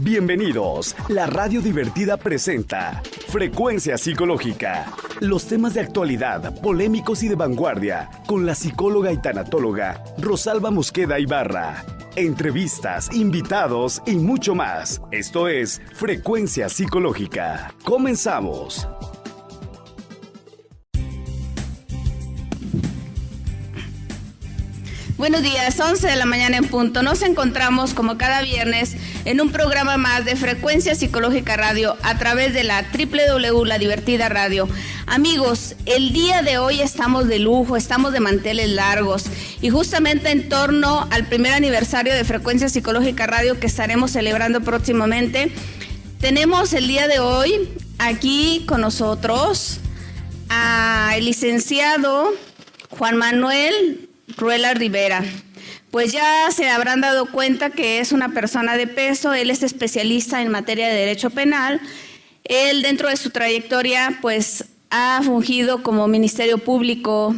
Bienvenidos. La Radio Divertida presenta Frecuencia Psicológica. Los temas de actualidad, polémicos y de vanguardia, con la psicóloga y tanatóloga Rosalba Mosqueda Ibarra. Entrevistas, invitados y mucho más. Esto es Frecuencia Psicológica. Comenzamos. Buenos días, 11 de la mañana en punto. Nos encontramos como cada viernes en un programa más de Frecuencia Psicológica Radio a través de la www La Divertida Radio. Amigos, el día de hoy estamos de lujo, estamos de manteles largos y justamente en torno al primer aniversario de Frecuencia Psicológica Radio que estaremos celebrando próximamente, tenemos el día de hoy aquí con nosotros al licenciado Juan Manuel Ruelas Rivera. Pues ya se habrán dado cuenta que es una persona de peso. Él es especialista en materia de derecho penal. Él, dentro de su trayectoria, pues ha fungido como Ministerio Público,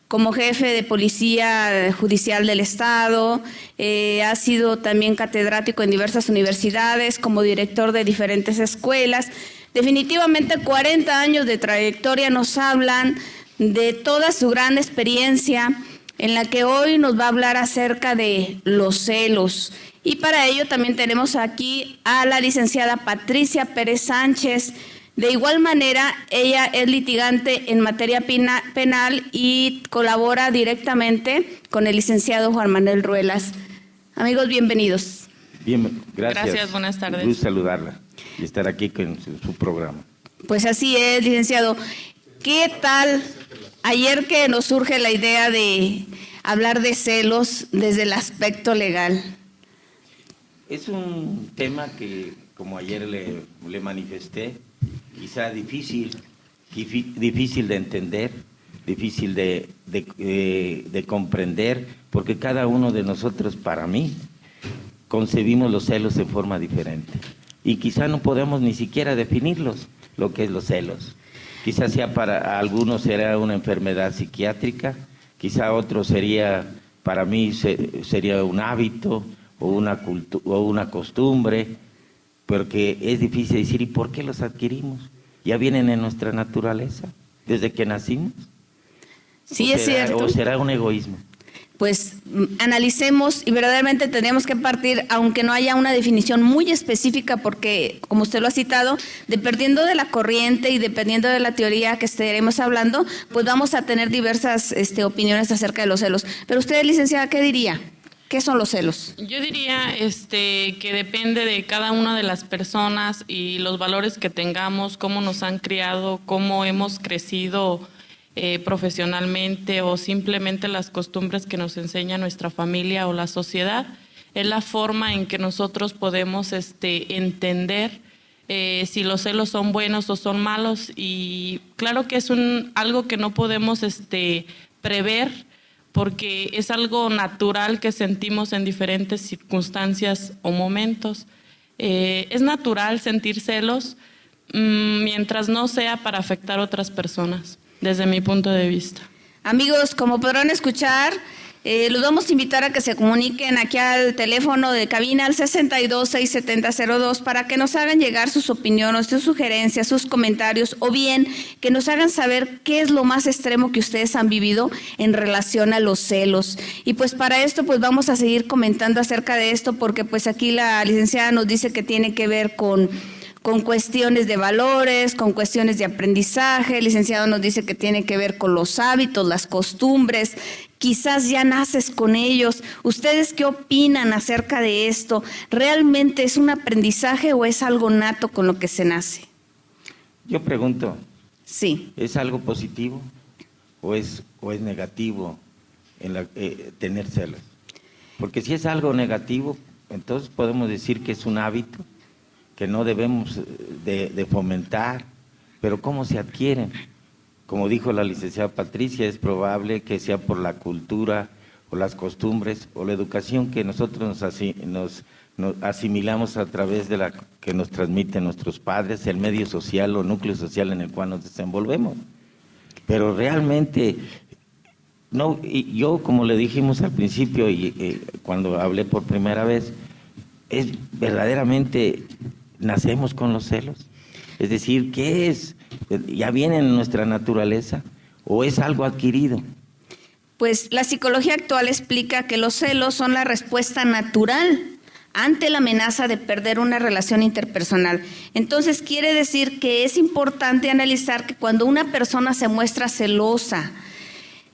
como jefe de Policía Judicial del Estado, ha sido también catedrático en diversas universidades, como director de diferentes escuelas. Definitivamente 40 años de trayectoria nos hablan de toda su gran experiencia, en la que hoy nos va a hablar acerca de los celos. Y para ello también tenemos aquí a la licenciada Patricia Pérez Sánchez. De igual manera, ella es litigante en materia penal y colabora directamente con el licenciado Juan Manuel Ruelas. Amigos, bienvenidos. Bien, gracias. Gracias, buenas tardes. Un gusto saludarla y estar aquí con su programa. Pues así es, licenciado. ¿Qué tal? Ayer que nos surge la idea de hablar de celos desde el aspecto legal. Es un tema que, como ayer le manifesté, quizá difícil de entender, difícil de comprender, porque cada uno de nosotros, para mí, concebimos los celos de forma diferente. Y quizá no podemos ni siquiera definirlos, lo que es los celos. Quizás sea para algunos será una enfermedad psiquiátrica, quizá otro sería, para mí sería un hábito o una costumbre, porque es difícil decir, ¿y por qué los adquirimos? ¿Ya vienen en nuestra naturaleza desde que nacimos? Sí, es cierto. ¿O será un egoísmo? Pues analicemos y verdaderamente tenemos que partir, aunque no haya una definición muy específica, porque como usted lo ha citado, dependiendo de la corriente y dependiendo de la teoría que estaremos hablando, pues vamos a tener diversas opiniones acerca de los celos. Pero usted, licenciada, ¿qué diría? ¿Qué son los celos? Yo diría que depende de cada una de las personas y los valores que tengamos, cómo nos han criado, cómo hemos crecido profesionalmente o simplemente las costumbres que nos enseña nuestra familia o la sociedad. Es la forma en que nosotros podemos entender si los celos son buenos o son malos, y claro que es algo que no podemos prever, porque es algo natural que sentimos en diferentes circunstancias o momentos. Es natural sentir celos mientras no sea para afectar a otras personas, desde mi punto de vista. Amigos, como podrán escuchar, los vamos a invitar a que se comuniquen aquí al teléfono de cabina al 62-670-02 para que nos hagan llegar sus opiniones, sus sugerencias, sus comentarios, o bien que nos hagan saber qué es lo más extremo que ustedes han vivido en relación a los celos. Y pues para esto pues vamos a seguir comentando acerca de esto, porque pues aquí la licenciada nos dice que tiene que ver con cuestiones de valores, con cuestiones de aprendizaje. El licenciado nos dice que tiene que ver con los hábitos, las costumbres, quizás ya naces con ellos. ¿Ustedes qué opinan acerca de esto? ¿Realmente es un aprendizaje o es algo nato con lo que se nace? Yo pregunto, sí, ¿es algo positivo o es negativo tener celos? Porque si es algo negativo, entonces podemos decir que es un hábito que no debemos de fomentar, pero ¿cómo se adquieren? Como dijo la licenciada Patricia, es probable que sea por la cultura o las costumbres o la educación que nosotros nos asimilamos a través de la que nos transmiten nuestros padres, el medio social o núcleo social en el cual nos desenvolvemos. Pero realmente, no, y yo, como le dijimos al principio y cuando hablé por primera vez, ¿es verdaderamente nacemos con los celos? Es decir, ¿qué es? ¿Ya viene en nuestra naturaleza o es algo adquirido? Pues la psicología actual explica que los celos son la respuesta natural ante la amenaza de perder una relación interpersonal. Entonces quiere decir que es importante analizar que cuando una persona se muestra celosa,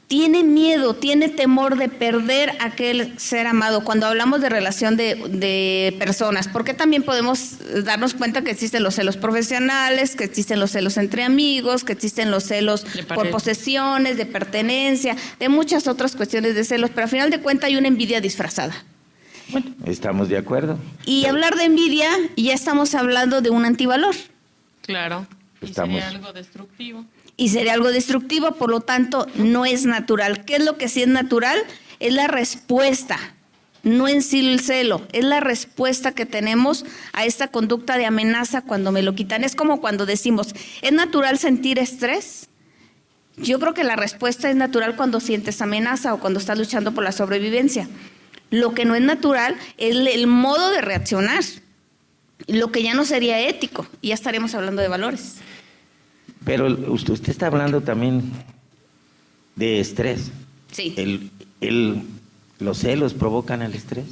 tiene miedo, tiene temor de perder a aquel ser amado, cuando hablamos de relación de personas, porque también podemos darnos cuenta que existen los celos profesionales, que existen los celos entre amigos, que existen los celos por posesiones, de pertenencia, de muchas otras cuestiones de celos, pero al final de cuentas hay una envidia disfrazada. Bueno, estamos de acuerdo. Y hablar de envidia, ya estamos hablando de un antivalor. Claro, y sería algo destructivo. Y sería algo destructivo, por lo tanto, no es natural. ¿Qué es lo que sí es natural? Es la respuesta, no en sí el celo, es la respuesta que tenemos a esta conducta de amenaza cuando me lo quitan. Es como cuando decimos, ¿es natural sentir estrés? Yo creo que la respuesta es natural cuando sientes amenaza o cuando estás luchando por la sobrevivencia. Lo que no es natural es el modo de reaccionar, lo que ya no sería ético, y ya estaremos hablando de valores. Pero usted está hablando también de estrés. Sí. ¿Los celos provocan el estrés?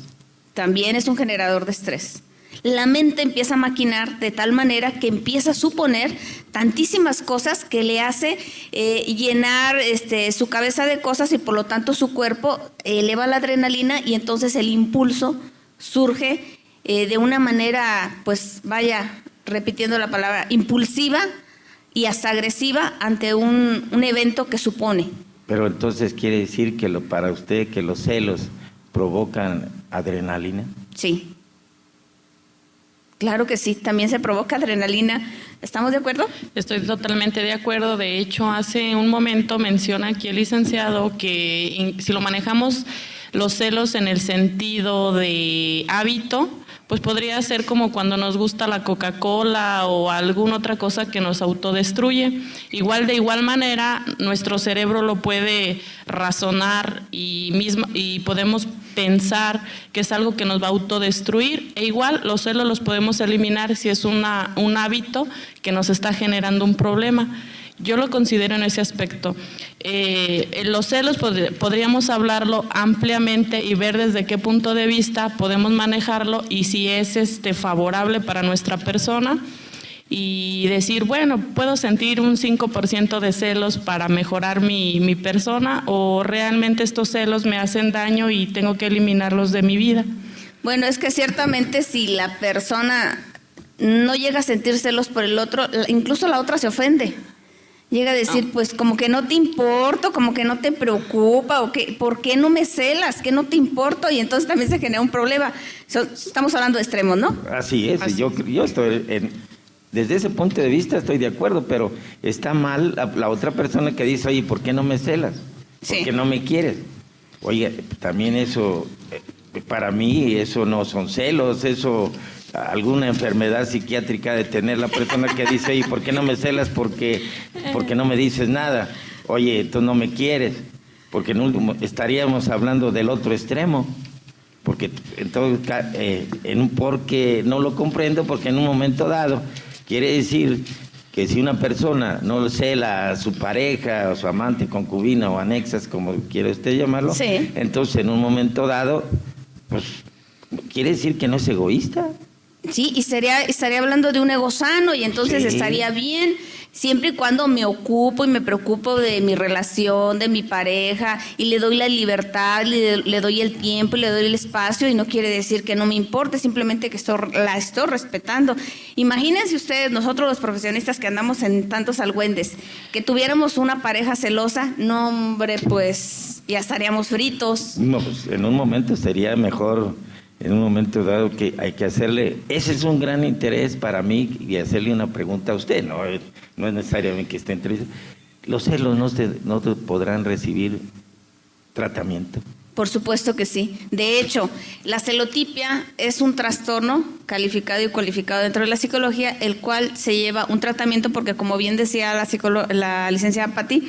También es un generador de estrés. La mente empieza a maquinar de tal manera que empieza a suponer tantísimas cosas que le hace llenar su cabeza de cosas y por lo tanto su cuerpo eleva la adrenalina y entonces el impulso surge de una manera, pues vaya, repitiendo la palabra, impulsiva y hasta agresiva ante un evento que supone. Pero entonces quiere decir que para usted que los celos provocan adrenalina. Sí. Claro que sí, también se provoca adrenalina. ¿Estamos de acuerdo? Estoy totalmente de acuerdo. De hecho, hace un momento menciona aquí el licenciado que si lo manejamos los celos en el sentido de hábito, pues podría ser como cuando nos gusta la Coca-Cola o alguna otra cosa que nos autodestruye. De igual manera, nuestro cerebro lo puede razonar y podemos pensar que es algo que nos va a autodestruir. E igual, los celos los podemos eliminar si es un hábito que nos está generando un problema. Yo lo considero en ese aspecto. Los celos podríamos hablarlo ampliamente y ver desde qué punto de vista podemos manejarlo y si es favorable para nuestra persona y decir, bueno, puedo sentir un 5% de celos para mejorar mi persona o realmente estos celos me hacen daño y tengo que eliminarlos de mi vida. Bueno, es que ciertamente si la persona no llega a sentir celos por el otro, incluso la otra se ofende. Llega a decir, pues como que no te importo, como que no te preocupa, o que, ¿por qué no me celas? ¿Que no te importo? Y entonces también se genera un problema. Estamos hablando de extremos, ¿no? Así es, yo estoy, desde ese punto de vista estoy de acuerdo, pero está mal la otra persona que dice, oye, ¿por qué no me celas? ¿Por qué no me quieres? Oye, también eso, para mí eso no son celos, eso... alguna enfermedad psiquiátrica de tener la persona que dice, ¿y por qué no me celas? Porque no me dices nada. Oye, tú no me quieres. Porque en último estaríamos hablando del otro extremo. Porque entonces, porque no lo comprendo, porque en un momento dado quiere decir que si una persona no cela a su pareja, o su amante, concubina o anexas, como quiere usted llamarlo, sí. Entonces en un momento dado, pues quiere decir que no es egoísta. Sí, y estaría hablando de un ego sano y entonces sí. Estaría bien siempre y cuando me ocupo y me preocupo de mi relación, de mi pareja y le doy la libertad, le doy el tiempo y le doy el espacio y no quiere decir que no me importe, simplemente que la estoy respetando. Imagínense ustedes, nosotros los profesionistas que andamos en tantos argüendes, que tuviéramos una pareja celosa, no hombre, pues ya estaríamos fritos. No, pues en un momento sería mejor... En un momento dado que hay que hacerle, ese es un gran interés para mí y hacerle una pregunta a usted, no es necesariamente que esté entrevista. ¿Los celos no te podrán recibir tratamiento? Por supuesto que sí. De hecho, la celotipia es un trastorno calificado y cualificado dentro de la psicología, el cual se lleva un tratamiento porque, como bien decía la licenciada Pati,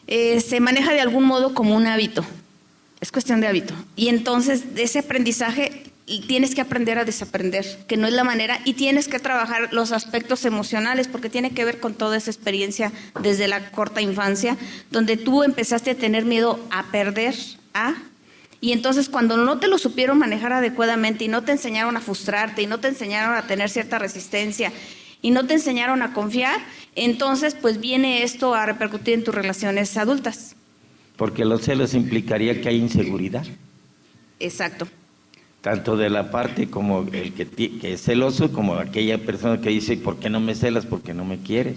se maneja de algún modo como un hábito. Es cuestión de hábito. Y entonces, ese aprendizaje y tienes que aprender a desaprender, que no es la manera, y tienes que trabajar los aspectos emocionales, porque tiene que ver con toda esa experiencia desde la corta infancia, donde tú empezaste a tener miedo a perder, y entonces cuando no te lo supieron manejar adecuadamente y no te enseñaron a frustrarte y no te enseñaron a tener cierta resistencia y no te enseñaron a confiar, entonces pues viene esto a repercutir en tus relaciones adultas. Porque los celos implicaría que hay inseguridad. Exacto. Tanto de la parte como el que es celoso, como aquella persona que dice, ¿por qué no me celas? Porque no me quieres.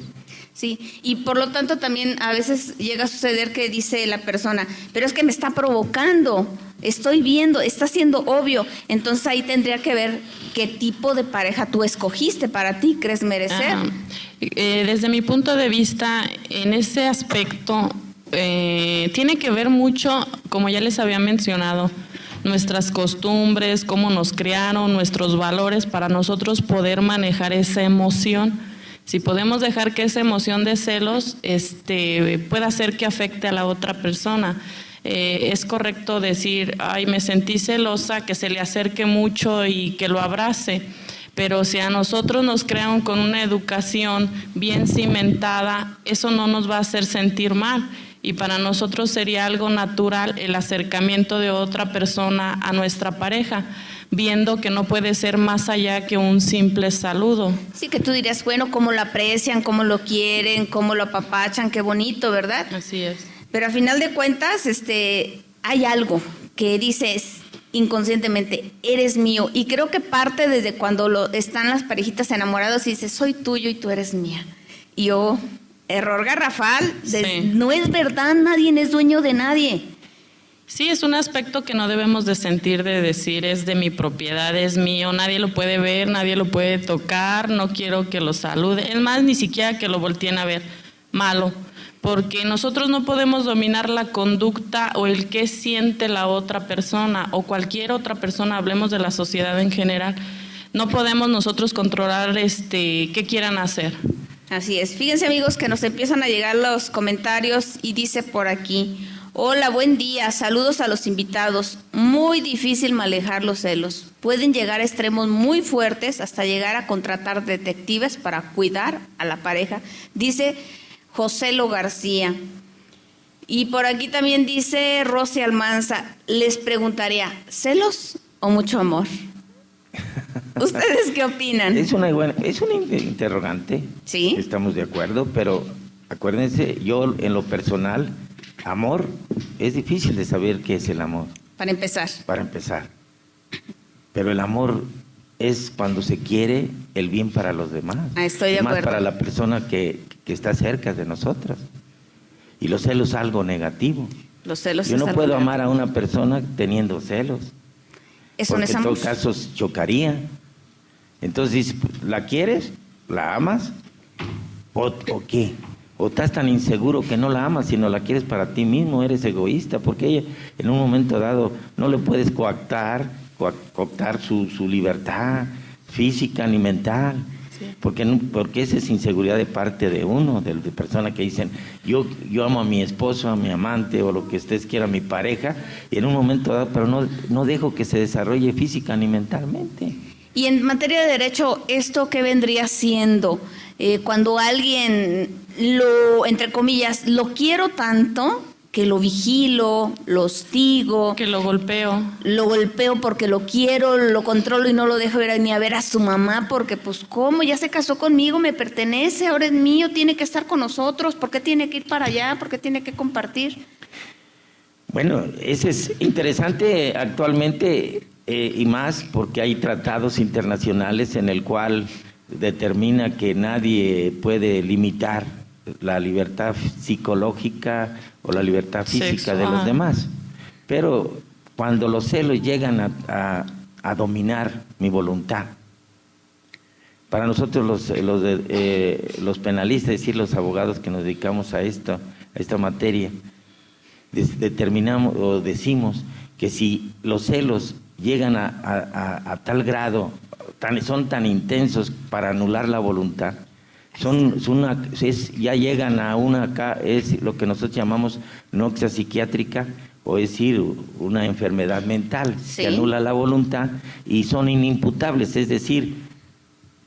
Sí, y por lo tanto también a veces llega a suceder que dice la persona, pero es que me está provocando, estoy viendo, está siendo obvio. Entonces ahí tendría que ver qué tipo de pareja tú escogiste para ti, crees merecer. Desde mi punto de vista, en ese aspecto, tiene que ver mucho, como ya les había mencionado, nuestras costumbres, cómo nos criaron, nuestros valores, para nosotros poder manejar esa emoción. Si podemos dejar que esa emoción de celos pueda hacer que afecte a la otra persona. Es correcto decir, ay, me sentí celosa, que se le acerque mucho y que lo abrace. Pero si a nosotros nos crean con una educación bien cimentada, eso no nos va a hacer sentir mal. Y para nosotros sería algo natural el acercamiento de otra persona a nuestra pareja, viendo que no puede ser más allá que un simple saludo. Sí, que tú dirías, bueno, cómo lo aprecian, cómo lo quieren, cómo lo apapachan, qué bonito, ¿verdad? Así es. Pero a final de cuentas, hay algo que dices inconscientemente, eres mío. Y creo que parte desde cuando están las parejitas enamorados y dices, soy tuyo y tú eres mía. Y error garrafal, Sí. No es verdad, nadie es dueño de nadie. Sí, es un aspecto que no debemos de sentir, de decir es de mi propiedad, es mío, nadie lo puede ver, nadie lo puede tocar, no quiero que lo salude, es más, ni siquiera que lo volteen a ver, malo, porque nosotros no podemos dominar la conducta o el qué siente la otra persona o cualquier otra persona, hablemos de la sociedad en general, no podemos nosotros controlar qué quieran hacer. Así es. Fíjense, amigos, que nos empiezan a llegar los comentarios y dice por aquí, hola, buen día, saludos a los invitados. Muy difícil manejar los celos. Pueden llegar a extremos muy fuertes hasta llegar a contratar detectives para cuidar a la pareja, dice Joselo García. Y por aquí también dice Rosy Almanza, les preguntaría, ¿celos o mucho amor? ¿Ustedes qué opinan? Es una interrogante. Sí. Estamos de acuerdo, pero acuérdense, yo en lo personal, amor, es difícil de saber qué es el amor. Para empezar. Para empezar. Pero el amor es cuando se quiere el bien para los demás. Estoy de más acuerdo. para la persona que está cerca de nosotras. Y los celos es algo negativo. Los celos Yo no es algo puedo negativo. amar a una persona teniendo celos. Eso no Porque es en todo amor. caso chocaría. Entonces dices, ¿la quieres? ¿La amas? ¿O qué? ¿O estás tan inseguro que no la amas, sino la quieres para ti mismo? Eres egoísta, porque ella en un momento dado no le puedes cooptar su libertad física ni mental. Sí. Porque esa es inseguridad de parte de uno, de personas que dicen, yo amo a mi esposo, a mi amante, o lo que ustedes quieran, a mi pareja, y en un momento dado, pero no dejo que se desarrolle física ni mentalmente. Y en materia de derecho, ¿esto qué vendría siendo? Cuando alguien entre comillas, lo quiero tanto que lo vigilo, lo hostigo. Que lo golpeo. Lo golpeo porque lo quiero, lo controlo y no lo dejo ir ni a ver a su mamá porque pues ¿cómo? Ya se casó conmigo, me pertenece, ahora es mío, tiene que estar con nosotros, ¿por qué tiene que ir para allá? ¿Por qué tiene que compartir? Bueno, eso es interesante actualmente y más porque hay tratados internacionales en el cual determina que nadie puede limitar la libertad psicológica o la libertad física sexual de los demás. Pero cuando los celos llegan a dominar mi voluntad, para nosotros los penalistas, es decir, los abogados que nos dedicamos a esta materia, determinamos o decimos que si los celos llegan a tal grado, son tan intensos para anular la voluntad, ya llegan a es lo que nosotros llamamos noxia psiquiátrica o es decir, una enfermedad mental Sí. que anula la voluntad y son inimputables, es decir,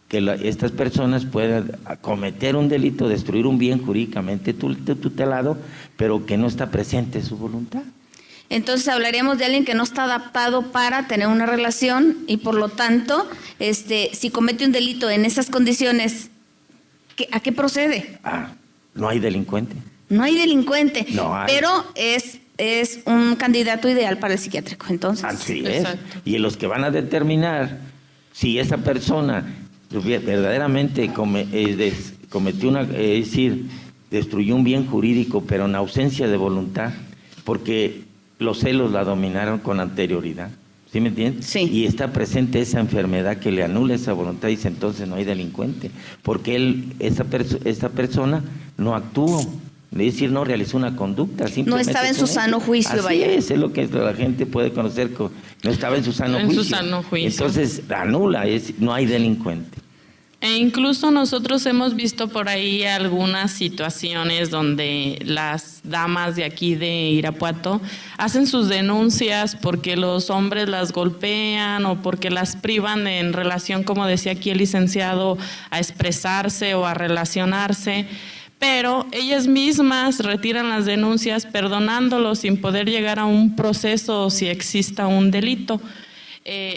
que estas personas pueden cometer un delito, destruir un bien jurídicamente tutelado, pero que no está presente su voluntad. Entonces hablaríamos de alguien que no está adaptado para tener una relación y por lo tanto, si comete un delito en esas condiciones, ¿a qué procede? No hay delincuente. No hay delincuente, No hay. pero es un candidato ideal para el psiquiátrico, entonces. Así es. Exacto. Y los que van a determinar si esa persona verdaderamente cometió es decir, destruyó un bien jurídico, pero en ausencia de voluntad, porque los celos la dominaron con anterioridad. ¿Sí me entiendes? Sí. Y está presente esa enfermedad que le anula esa voluntad, dice entonces no hay delincuente, porque esa persona no actuó, es decir, no realizó una conducta. No estaba en su sano juicio, Así vaya. es lo que la gente puede conocer, no estaba en su sano juicio. En su sano juicio. Entonces anula, no hay delincuente. E incluso nosotros hemos visto por ahí algunas situaciones donde las damas de aquí de Irapuato hacen sus denuncias porque los hombres las golpean o porque las privan en relación, como decía aquí el licenciado, a expresarse o a relacionarse, pero ellas mismas retiran las denuncias perdonándolos sin poder llegar a un proceso si exista un delito.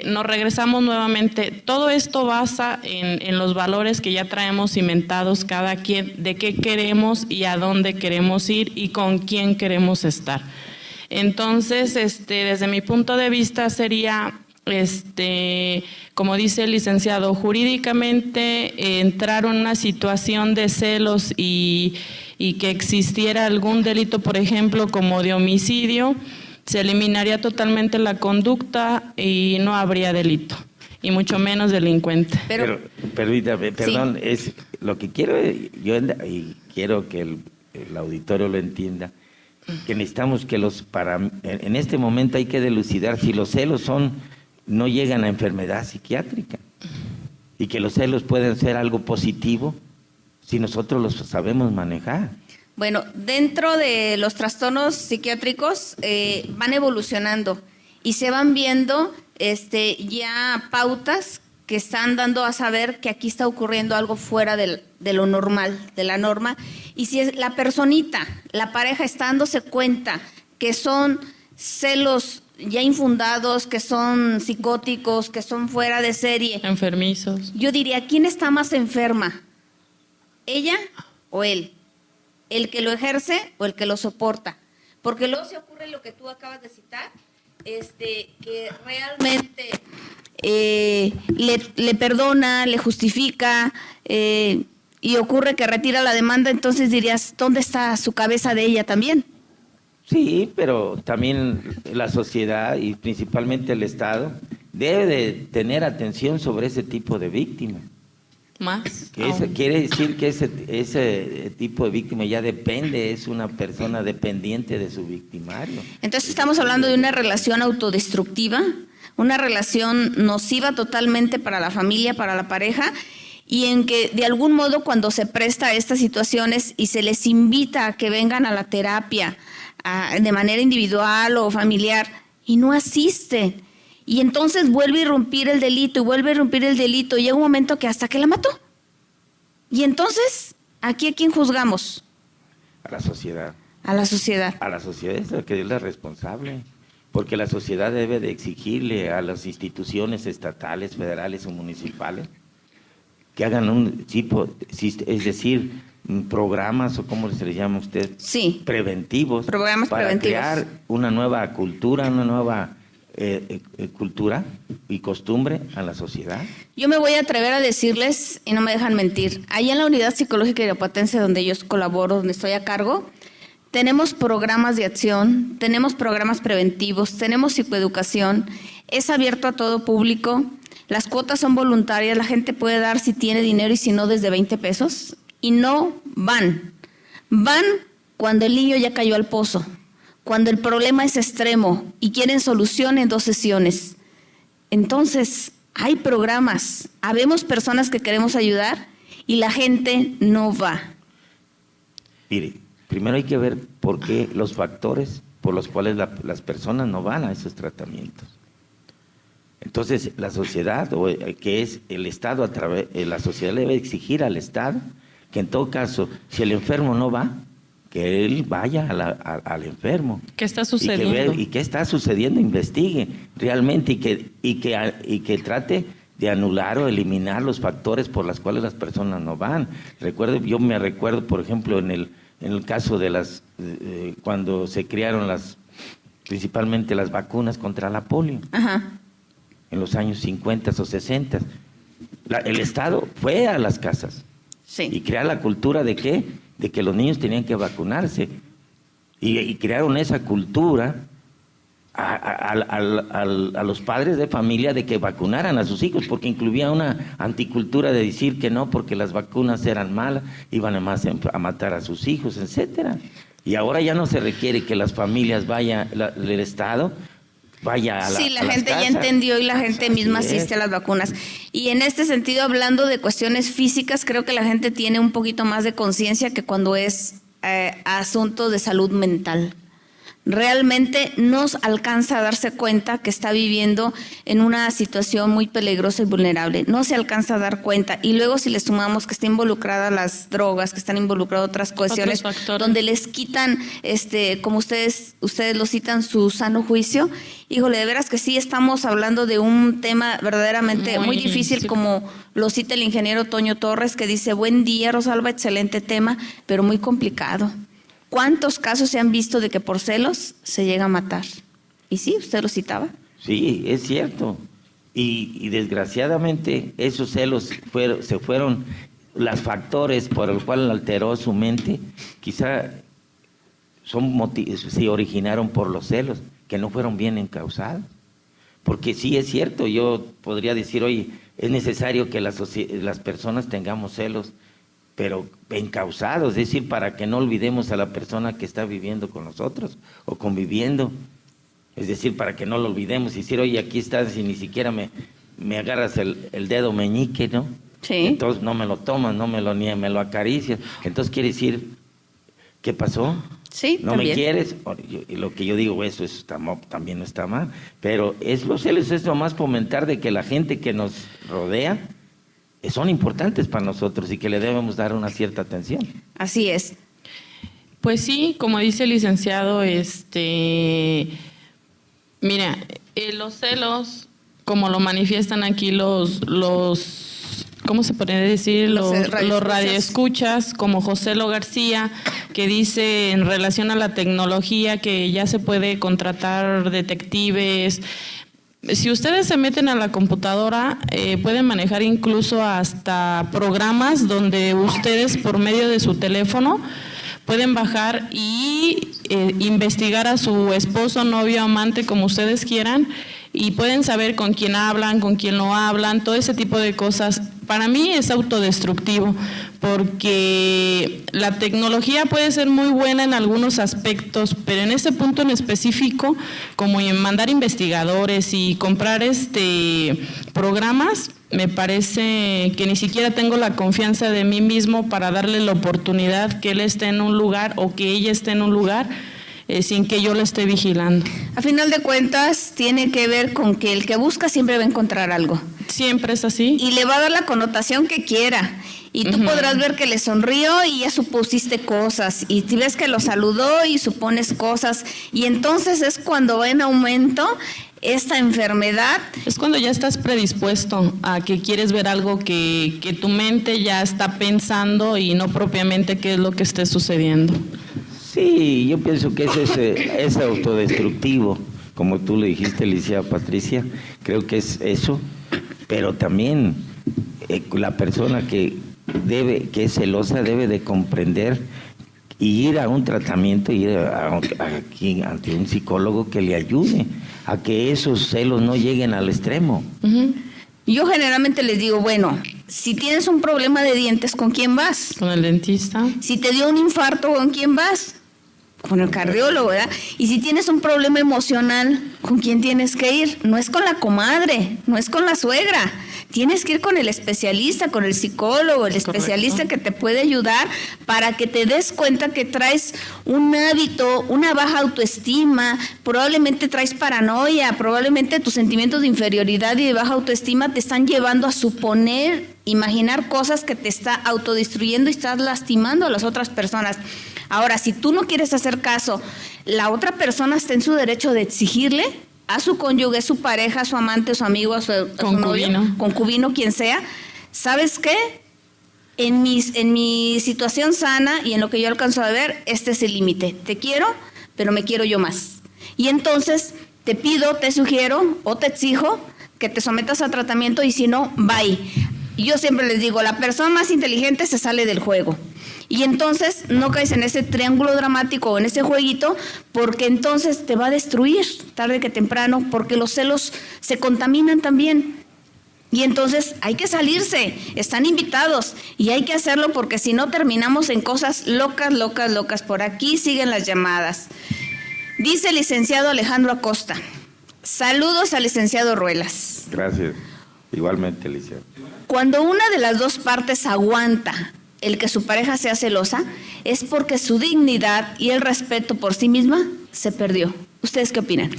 Nos regresamos nuevamente. Todo esto basa en los valores que ya traemos cimentados cada quien, de qué queremos y a dónde queremos ir y con quién queremos estar. Entonces, desde mi punto de vista sería, como dice el licenciado, jurídicamente entrar en una situación de celos y que existiera algún delito, por ejemplo, como de homicidio, se eliminaría totalmente la conducta y no habría delito, y mucho menos delincuente. Pero Permítame, perdón, Sí. es lo que quiero yo y quiero que el auditorio lo entienda, que necesitamos que en este momento hay que dilucidar si los celos no llegan a enfermedad psiquiátrica y que los celos pueden ser algo positivo si nosotros los sabemos manejar. bueno, dentro de los trastornos psiquiátricos van evolucionando y se van viendo ya pautas que están dando a saber que aquí está ocurriendo algo fuera de lo normal, de la norma. Y si es la personita, la pareja está dándose cuenta que son celos ya infundados, que son psicóticos, que son fuera de serie, Enfermizos. yo diría, ¿quién está más enferma? ¿Ella o él? ¿El que lo ejerce o el que lo soporta? Porque luego se ocurre lo que tú acabas de citar, que realmente le perdona, le justifica, y ocurre que retira la demanda, entonces dirías, ¿dónde está su cabeza de ella también? Sí, pero también la sociedad y principalmente el Estado debe de tener atención sobre ese tipo de víctimas. Más. Quiere decir que ese tipo de víctima ya depende, es una persona dependiente de su victimario. Entonces estamos hablando de una relación autodestructiva, una relación nociva totalmente para la familia, para la pareja, y en que de algún modo cuando se presta a estas situaciones y se les invita a que vengan a la terapia de manera individual o familiar y no asisten, y entonces vuelve a irrumpir el delito y vuelve a irrumpir el delito, y llega un momento que hasta que la mató. Y entonces, ¿aquí a quién juzgamos? A la sociedad. A la sociedad. A la sociedad es la que es la responsable, porque la sociedad debe de exigirle a las instituciones estatales, federales o municipales que hagan un tipo, es decir, programas o cómo se les llama a usted, Sí. preventivos, Programas para preventivos. crear una nueva cultura, una nueva cultura y costumbre a la sociedad. Yo me voy a atrever a decirles, y no me dejan mentir, allá en la Unidad Psicológica Irapuatense, donde yo colaboro, donde estoy a cargo, tenemos programas de acción, tenemos programas preventivos, tenemos psicoeducación, es abierto a todo público, las cuotas son voluntarias, la gente puede dar si tiene dinero y si no desde 20 pesos, y no van. Van cuando el niño ya cayó al pozo, cuando el problema es extremo y quieren solución en 2 sesiones. Entonces, hay programas, habemos personas que queremos ayudar y la gente no va. Mire, primero hay que ver por qué los factores por los cuales las personas no van a esos tratamientos. Entonces, la sociedad, que es el Estado, la sociedad debe exigir al Estado que en todo caso, si el enfermo no va, que él vaya al enfermo. ¿Qué está sucediendo? Y qué está sucediendo, investigue realmente y que trate de anular o eliminar los factores por los cuales las personas no van. Yo me recuerdo, por ejemplo, en el caso de cuando se crearon principalmente las vacunas contra la polio. Ajá. En los años 50 o 60. El Estado fue a las casas. Sí. Y crear la cultura de ¿qué? De que los niños tenían que vacunarse. Y crearon esa cultura a los padres de familia de que vacunaran a sus hijos, porque incluía una anticultura de decir que no, porque las vacunas eran malas, iban a matar a sus hijos, etcétera. Y ahora ya no se requiere que las familias vayan, el Estado vaya a sí, la las gente casas. ya entendió y la gente misma Así asiste es. a las vacunas. Y en este sentido, hablando de cuestiones físicas, creo que la gente tiene un poquito más de conciencia que cuando es asunto de salud mental. Realmente no alcanza a darse cuenta que está viviendo en una situación muy peligrosa y vulnerable. No se alcanza a dar cuenta. Y luego si le sumamos que está involucrada las drogas, que están involucradas otras cuestiones, donde les quitan, como ustedes lo citan, su sano juicio. Híjole, de veras que sí estamos hablando de un tema verdaderamente muy difícil, como lo cita el ingeniero Toño Torres, que dice: buen día, Rosalba, excelente tema, pero muy complicado. ¿Cuántos casos se han visto de que por celos se llega a matar? ¿Y sí, usted lo citaba? Sí, es cierto. Y desgraciadamente esos celos se fueron los factores por el cual alteró su mente. Quizá se originaron por los celos, que no fueron bien encausados. Porque sí es cierto, yo podría decir, oye, es necesario que las personas tengamos celos, pero encausados, es decir, para que no olvidemos a la persona que está viviendo con nosotros o conviviendo. Es decir, para que no lo olvidemos y decir, oye, aquí estás y ni siquiera me agarras el dedo meñique, ¿no? Sí. Entonces no me lo tomas, ni me lo acaricias. Entonces quiere decir, ¿qué pasó? Sí, ¿No también me quieres? Y lo que yo digo, eso también no está mal. Pero los celos es nomás fomentar de que la gente que nos rodea son importantes para nosotros y que le debemos dar una cierta atención. Así es. Pues sí, como dice el licenciado, mira, los celos, como lo manifiestan aquí los ¿cómo se podría decir? Los radioescuchas, como José Lo García, que dice en relación a la tecnología que ya se puede contratar detectives. Si ustedes se meten a la computadora, pueden manejar incluso hasta programas donde ustedes por medio de su teléfono pueden bajar y investigar a su esposo, novio, amante, como ustedes quieran, y pueden saber con quién hablan, con quién no hablan, todo ese tipo de cosas. Para mí es autodestructivo, porque la tecnología puede ser muy buena en algunos aspectos, pero en ese punto en específico, como en mandar investigadores y comprar programas, me parece que ni siquiera tengo la confianza de mí mismo para darle la oportunidad que él esté en un lugar o que ella esté en un lugar sin que yo lo esté vigilando. A final de cuentas, tiene que ver con que el que busca siempre va a encontrar algo. Siempre es así. Y le va a dar la connotación que quiera. Y tú podrás ver que le sonrió y ya supusiste cosas. Y si ves que lo saludó y supones cosas. Y entonces es cuando va en aumento esta enfermedad. Es cuando ya estás predispuesto a que quieres ver algo que tu mente ya está pensando y no propiamente qué es lo que esté sucediendo. Sí, yo pienso que es autodestructivo, como tú le dijiste, Alicia Patricia, creo que es eso, pero también la persona que es celosa debe de comprender y ir a un tratamiento, ir aquí ante un psicólogo que le ayude a que esos celos no lleguen al extremo. Yo generalmente les digo, bueno, si tienes un problema de dientes, ¿con quién vas? Con el dentista. Si te dio un infarto, ¿con quién vas? Con el cardiólogo, ¿verdad? Y si tienes un problema emocional, ¿con quién tienes que ir? No es con la comadre, no es con la suegra. tienes que ir con el especialista, con el psicólogo, el especialista que te puede ayudar para que te des cuenta que traes un hábito, una baja autoestima, probablemente traes paranoia, probablemente tus sentimientos de inferioridad y de baja autoestima te están llevando a suponer, imaginar cosas que te está autodestruyendo y estás lastimando a las otras personas. Ahora, si tú no quieres hacer caso, la otra persona está en su derecho de exigirle a su cónyuge, a su pareja, a su amante, a su amigo, a su novio, concubino, quien sea. ¿Sabes qué? En mi situación sana y en lo que yo alcanzo a ver, este es el límite. Te quiero, pero me quiero yo más. Y entonces te pido, te sugiero o te exijo que te sometas a tratamiento y si no, bye. Y yo siempre les digo, la persona más inteligente se sale del juego. Y entonces no caes en ese triángulo dramático o en ese jueguito, porque entonces te va a destruir tarde que temprano, porque los celos se contaminan también. Y entonces hay que salirse, están invitados y hay que hacerlo porque si no terminamos en cosas locas, locas, locas. Por aquí siguen las llamadas. Dice el licenciado Alejandro Acosta, saludos al licenciado Ruelas. Gracias, igualmente, licenciado. Cuando una de las dos partes aguanta el que su pareja sea celosa, es porque su dignidad y el respeto por sí misma se perdió. ¿Ustedes qué opinan?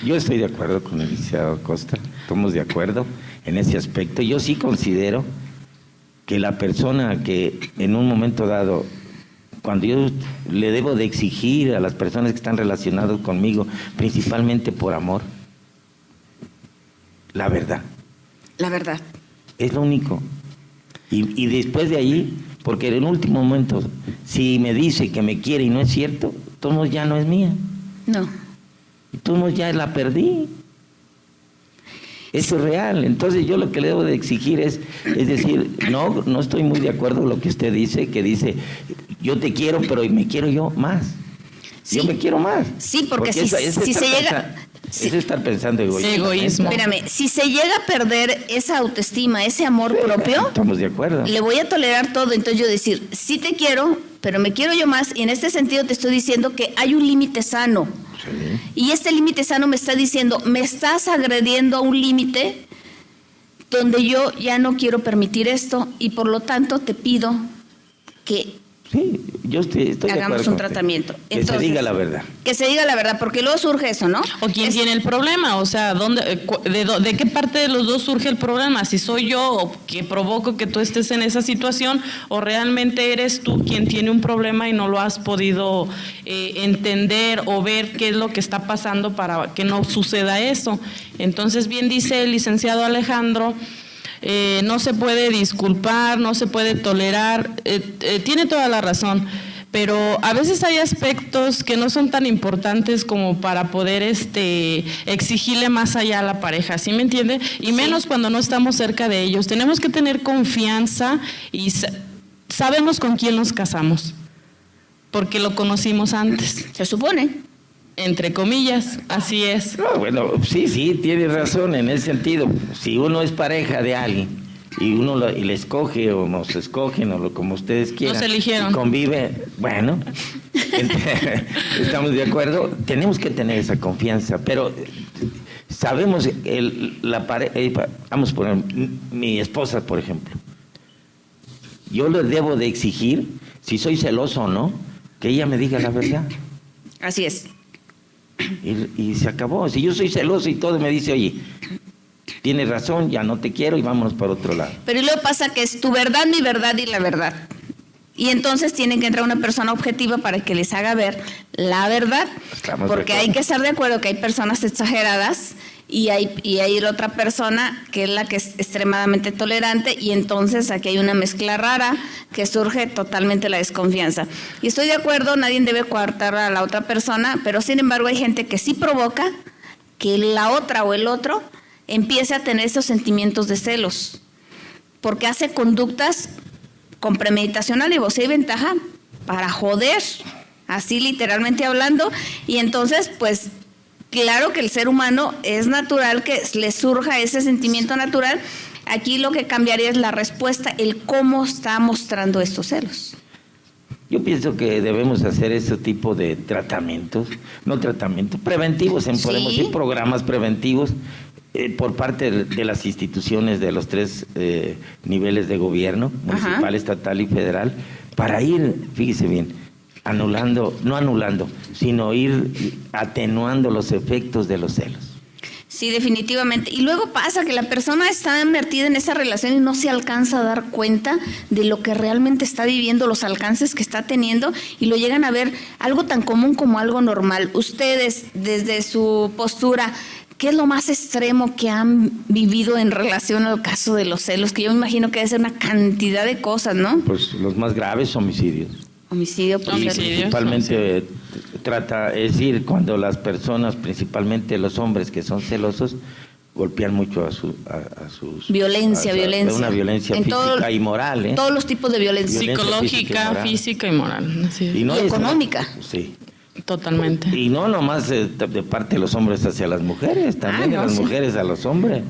Yo estoy de acuerdo con el licenciado Acosta, estamos de acuerdo en ese aspecto. Yo sí considero que la persona que en un momento dado, cuando yo le debo de exigir a las personas que están relacionadas conmigo, principalmente por amor, la verdad. La verdad. Es lo único. Y después de ahí, porque en el último momento, si me dice que me quiere y no es cierto, todos ya no es mía. No. Y todos ya la perdí. Eso es real. Entonces yo lo que le debo de exigir es decir, no estoy muy de acuerdo con lo que usted dice, que dice, yo te quiero, pero me quiero yo más. Sí. Yo me quiero más. Sí, porque si se llega... Es estar pensando egoísmo. Espérame, si se llega a perder esa autoestima, ese amor propio, estamos de acuerdo. Le voy a tolerar todo, entonces yo decir, sí te quiero, pero me quiero yo más, y en este sentido te estoy diciendo que hay un límite sano. Sí. Y este límite sano me está diciendo, me estás agrediendo a un límite donde yo ya no quiero permitir esto, y por lo tanto te pido que... Sí, yo estoy hagamos un tratamiento. Entonces, que se diga la verdad. Que se diga la verdad, porque luego surge eso, ¿no? O quién tiene el problema, o sea, ¿de qué parte de los dos surge el problema? Si soy yo que provoco que tú estés en esa situación, o realmente eres tú quien tiene un problema y no lo has podido entender o ver qué es lo que está pasando para que no suceda eso. Entonces, bien dice el licenciado Alejandro, no se puede disculpar, no se puede tolerar, tiene toda la razón, pero a veces hay aspectos que no son tan importantes como para poder exigirle más allá a la pareja, ¿sí me entiende? Y menos cuando no estamos cerca de ellos. Tenemos que tener confianza y sabemos con quién nos casamos, porque lo conocimos antes. Se supone. Entre comillas, así es. No, bueno, sí, tiene razón en ese sentido. Si uno es pareja de alguien y uno le escoge o nos escogen o como ustedes quieran, nos eligieron, y convive, bueno, estamos de acuerdo, tenemos que tener esa confianza, pero sabemos la pareja, vamos a poner mi esposa, por ejemplo, yo le debo de exigir, si soy celoso o no, que ella me diga la verdad. Así es. Y se acabó. Si yo soy celoso y todo me dice, oye, tienes razón, ya no te quiero y vámonos para otro lado. Pero luego pasa que es tu verdad, mi verdad y la verdad. Y entonces tiene que entrar una persona objetiva para que les haga ver la verdad. Estamos porque hay que estar de acuerdo que hay personas exageradas y hay la otra persona que es la que es extremadamente tolerante, y entonces aquí hay una mezcla rara que surge totalmente la desconfianza. Y estoy de acuerdo, nadie debe coartar a la otra persona, pero sin embargo hay gente que sí provoca que la otra o el otro empiece a tener esos sentimientos de celos, porque hace conductas con premeditación, alevosía y ventaja para joder, así literalmente hablando, y entonces pues claro que el ser humano es natural que le surja ese sentimiento natural. Aquí lo que cambiaría es la respuesta, el cómo está mostrando estos celos. Yo pienso que debemos hacer ese tipo de tratamientos, preventivos, podemos decir programas preventivos, por parte de las instituciones de los 3 niveles de gobierno, municipal, estatal y federal, para ir, fíjese bien, no anulando, sino ir atenuando los efectos de los celos. Sí, definitivamente. Y luego pasa que la persona está invertida en esa relación y no se alcanza a dar cuenta de lo que realmente está viviendo, los alcances que está teniendo, y lo llegan a ver algo tan común como algo normal. Ustedes, desde su postura, ¿qué es lo más extremo que han vivido en relación al caso de los celos? Que yo me imagino que debe ser una cantidad de cosas, ¿no? Pues los más graves, homicidios. Homicidio por celos. Principalmente es decir, cuando las personas, principalmente los hombres que son celosos, golpean mucho a sus... Violencia. Una violencia física y moral, Todos los tipos de violencia. Psicológica, física y moral. Así es. Y económica. Sí. Totalmente. Y no nomás de parte de los hombres hacia las mujeres, también de las mujeres a los hombres.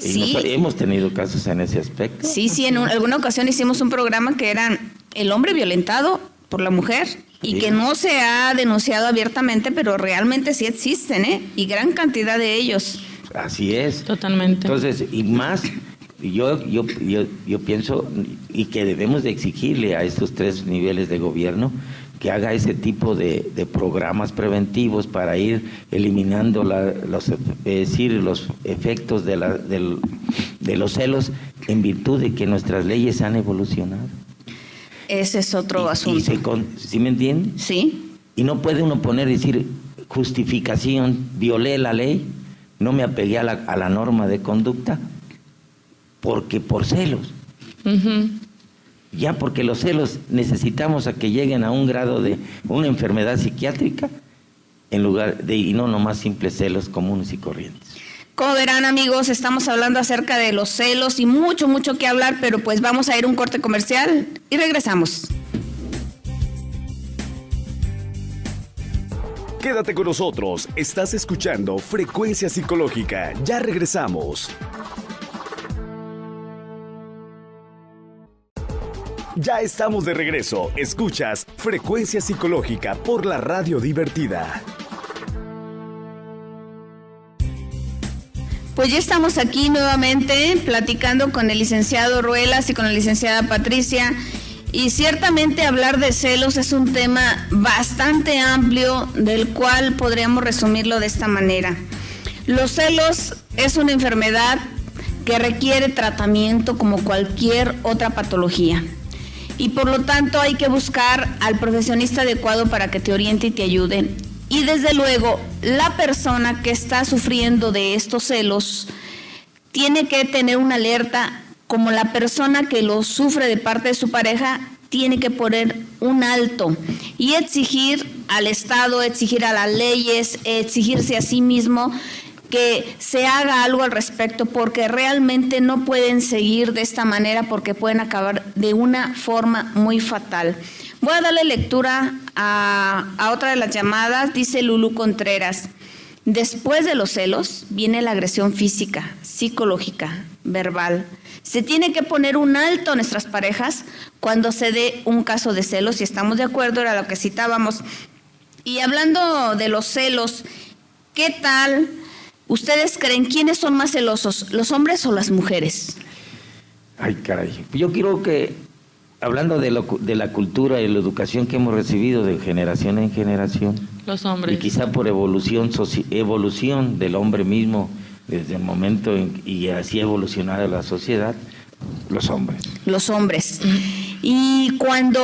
Y hemos tenido casos en ese aspecto. Sí, en alguna ocasión hicimos un programa que era el hombre violentado por la mujer y que no se ha denunciado abiertamente, pero realmente sí existen, y gran cantidad de ellos. Así es. Totalmente. Entonces, y más, yo pienso y que debemos de exigirle a estos 3 niveles de gobierno que haga ese tipo de programas preventivos para ir eliminando los efectos de los celos, en virtud de que nuestras leyes han evolucionado. Ese es otro asunto. ¿Sí me entiende? Sí. Y no puede uno decir justificación, violé la ley, no me apegué a la norma de conducta, porque por celos. Uh-huh. Ya porque los celos necesitamos a que lleguen a un grado de una enfermedad psiquiátrica, y no nomás simples celos comunes y corrientes. Como verán, amigos, estamos hablando acerca de los celos y mucho que hablar, pero pues vamos a ir a un corte comercial y regresamos. Quédate con nosotros, estás escuchando Frecuencia Psicológica, ya regresamos. Ya estamos de regreso, escuchas Frecuencia Psicológica por la Radio Divertida. Pues ya estamos aquí nuevamente platicando con el licenciado Ruelas y con la licenciada Patricia, y ciertamente hablar de celos es un tema bastante amplio, del cual podríamos resumirlo de esta manera. Los celos es una enfermedad que requiere tratamiento como cualquier otra patología, y por lo tanto hay que buscar al profesionista adecuado para que te oriente y te ayude. Y desde luego, la persona que está sufriendo de estos celos tiene que tener una alerta, como la persona que lo sufre de parte de su pareja tiene que poner un alto y exigir al Estado, exigir a las leyes, exigirse a sí mismo que se haga algo al respecto, porque realmente no pueden seguir de esta manera, porque pueden acabar de una forma muy fatal. Voy a darle lectura a otra de las llamadas. Dice Lulú Contreras: después de los celos viene la agresión física, psicológica, verbal. Se tiene que poner un alto a nuestras parejas cuando se dé un caso de celos, y estamos de acuerdo, era lo que citábamos. Y hablando de los celos, ¿qué tal? ¿Ustedes creen quiénes son más celosos, los hombres o las mujeres? Ay, caray. Yo creo que, hablando de la cultura y la educación que hemos recibido de generación en generación, los hombres. Y quizá por evolución del hombre mismo, desde el momento y así ha evolucionado la sociedad, los hombres. Los hombres. Y cuando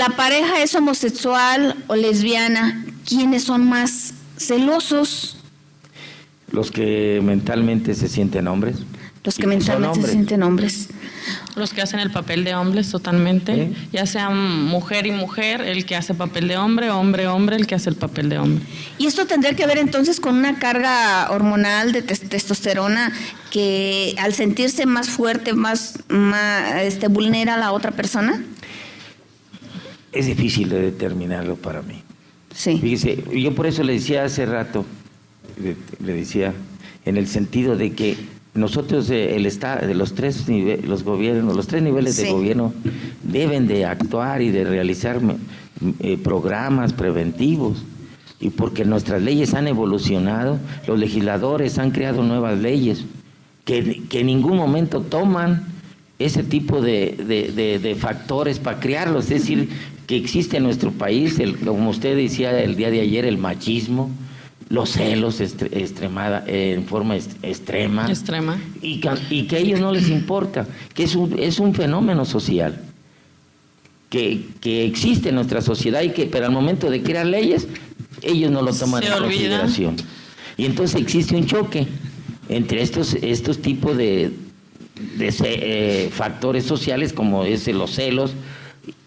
la pareja es homosexual o lesbiana, ¿quiénes son más celosos? Los que mentalmente se sienten hombres. Los que mentalmente se sienten hombres. Los que hacen el papel de hombres totalmente, ya sea mujer y mujer, el que hace papel de hombre, hombre, el que hace el papel de hombre. Y esto tendría que ver entonces con una carga hormonal de testosterona que al sentirse más fuerte, más vulnera a la otra persona. Es difícil de determinarlo para mí. Sí. Fíjese, yo por eso le decía hace rato, le decía, en el sentido de que nosotros los tres niveles de gobierno deben de actuar y de realizar programas preventivos y porque nuestras leyes han evolucionado, los legisladores han creado nuevas leyes que en ningún momento toman ese tipo de factores para crearlos. Es decir, que existe en nuestro país, como usted decía el día de ayer, el machismo, los celos en forma extrema. Y que a ellos no les importa, que es un fenómeno social que existe en nuestra sociedad, pero al momento de crear leyes, ellos no lo toman en consideración. Y entonces existe un choque entre estos tipos de factores sociales, como es los celos,